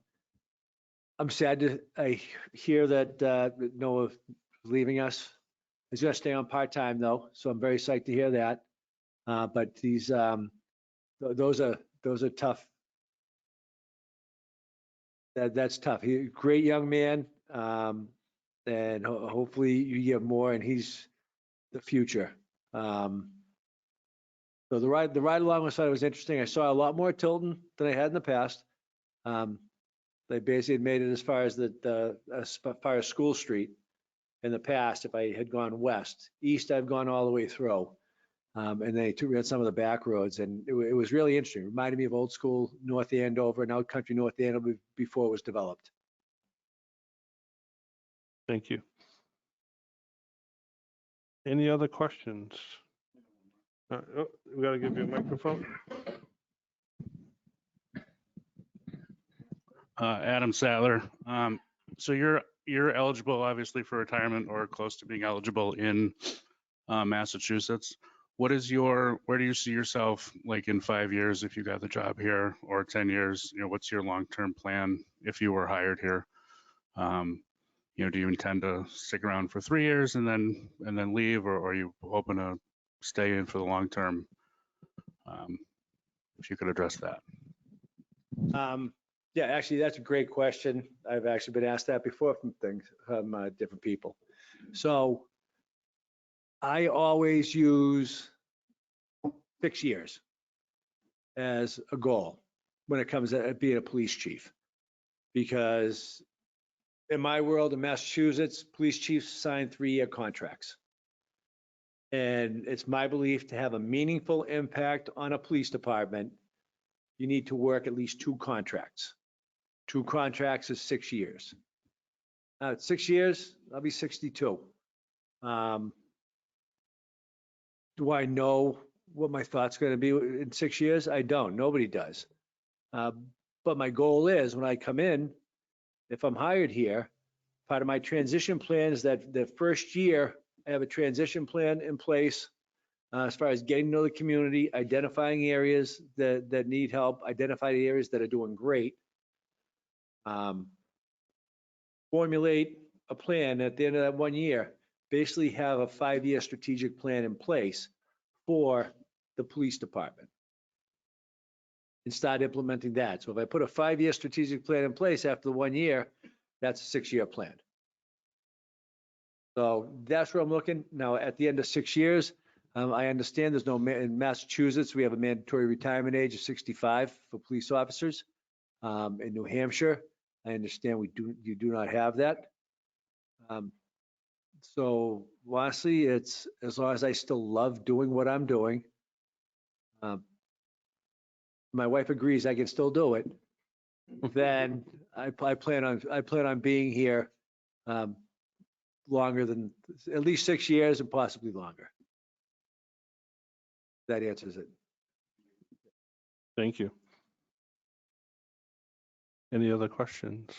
sad to hear that Noah is leaving us. He's going to stay on part-time though, so I'm very psyched to hear that. But those are tough. That's tough. Great young man, and hopefully you get more. And he's the future. So the ride along was interesting. I saw a lot more Tilton than I had in the past. They basically had made it as far as School Street in the past. If I had gone west, east, I've gone all the way through. And they took me on some of the back roads, and it was really interesting. It reminded me of old school North Andover and out country North Andover before it was developed. Thank you. Any other questions? We got to give you a microphone. Adam Sadler. So you're eligible, obviously, for retirement or close to being eligible in Massachusetts. Where do you see yourself like in 5 years if you got the job here, or 10 years? What's your long-term plan if you were hired here? Do you intend to stick around for 3 years and then leave, or are you hoping to stay in for the long term? If you could address that. Yeah, actually, that's a great question. I've actually been asked that before from different people. So I always use 6 years as a goal when it comes to being a police chief, because in my world in Massachusetts, police chiefs sign 3-year contracts. And it's my belief to have a meaningful impact on a police department, you need to work at least 2 contracts. 2 contracts is 6 years. Now, at 6 years, I'll be 62. Do I know what my thought's going to be in 6 years? I don't. Nobody does. But my goal is when I come in, if I'm hired here, part of my transition plan is that the first year I have a transition plan in place as far as getting to know the community, identifying areas that need help, identifying areas that are doing great. Formulate a plan at the end of that 1 year, basically have a 5-year strategic plan in place for the police department and start implementing that. So if I put a 5-year strategic plan in place after the 1 year, that's a 6-year plan. So that's where I'm looking. Now, at the end of 6 years, I understand there's in Massachusetts, we have a mandatory retirement age of 65 for police officers. In New Hampshire, I understand you do not have that. So lastly, it's as long as I still love doing what I'm doing. My wife agrees I can still do it. Then I plan on being here longer than at least 6 years and possibly longer. That answers it. Thank you. Any other questions?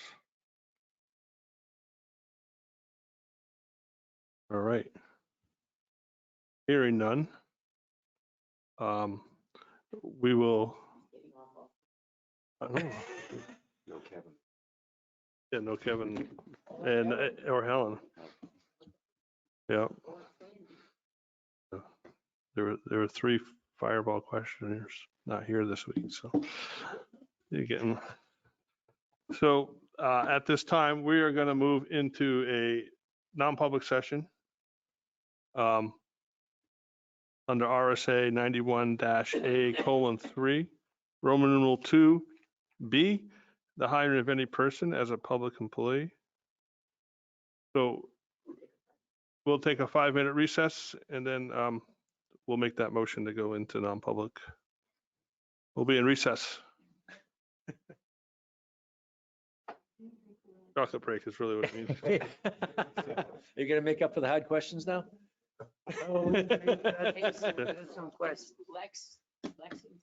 All right. Hearing none. We will. I don't know. No, Kevin. Yeah, no Kevin and or Helen. Yeah. There were 3 fireball questioners not here this week, so you're getting. So at this time, we are going to move into a non-public session under RSA 91-A:3, Roman numeral 2B, the hiring of any person as a public employee. So we'll take a 5-minute recess and then we'll make that motion to go into non-public. We'll be in recess. Chocolate break is really what it means. Are you gonna make up for the hard questions now? Some questions. Lexington.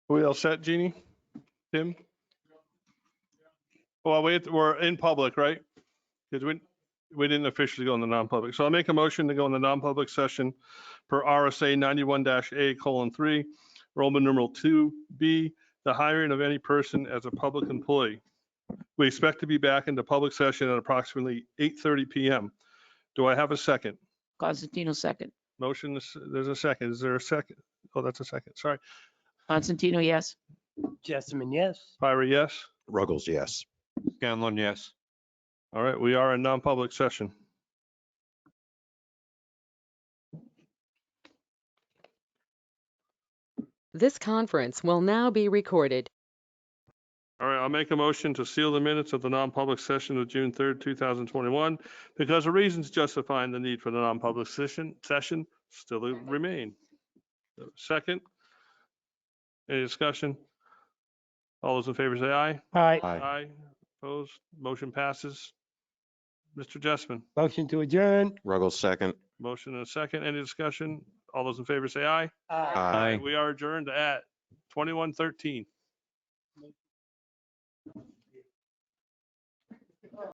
We all set, Jeannie? Tim? Well, we're in public, right? Because we didn't officially go in the non-public. So I'll make a motion to go in the non-public session per RSA 91-A:3, Roman numeral 2B, the hiring of any person as a public employee. We expect to be back into public session at approximately 8:30 PM. Do I have a second? Constantino second. Motion, there's a second. Is there a second? Oh, that's a second. Sorry. Constantino, yes. Jessamine, yes. Pyra, yes. Ruggles, yes. Scanlon, yes. All right, we are in non-public session. This conference will now be recorded. All right, I'll make a motion to seal the minutes of the non-public session of June 3rd, 2021, because the reasons justifying the need for the non-public session still remain. Second, any discussion? All those in favor say aye. Aye. Aye. Opposed? Motion passes. Mr. Jessman, Motion to adjourn. Ruggles, second. motion and a second. Any discussion? All those in favor say aye. Aye. We are adjourned at 21:13.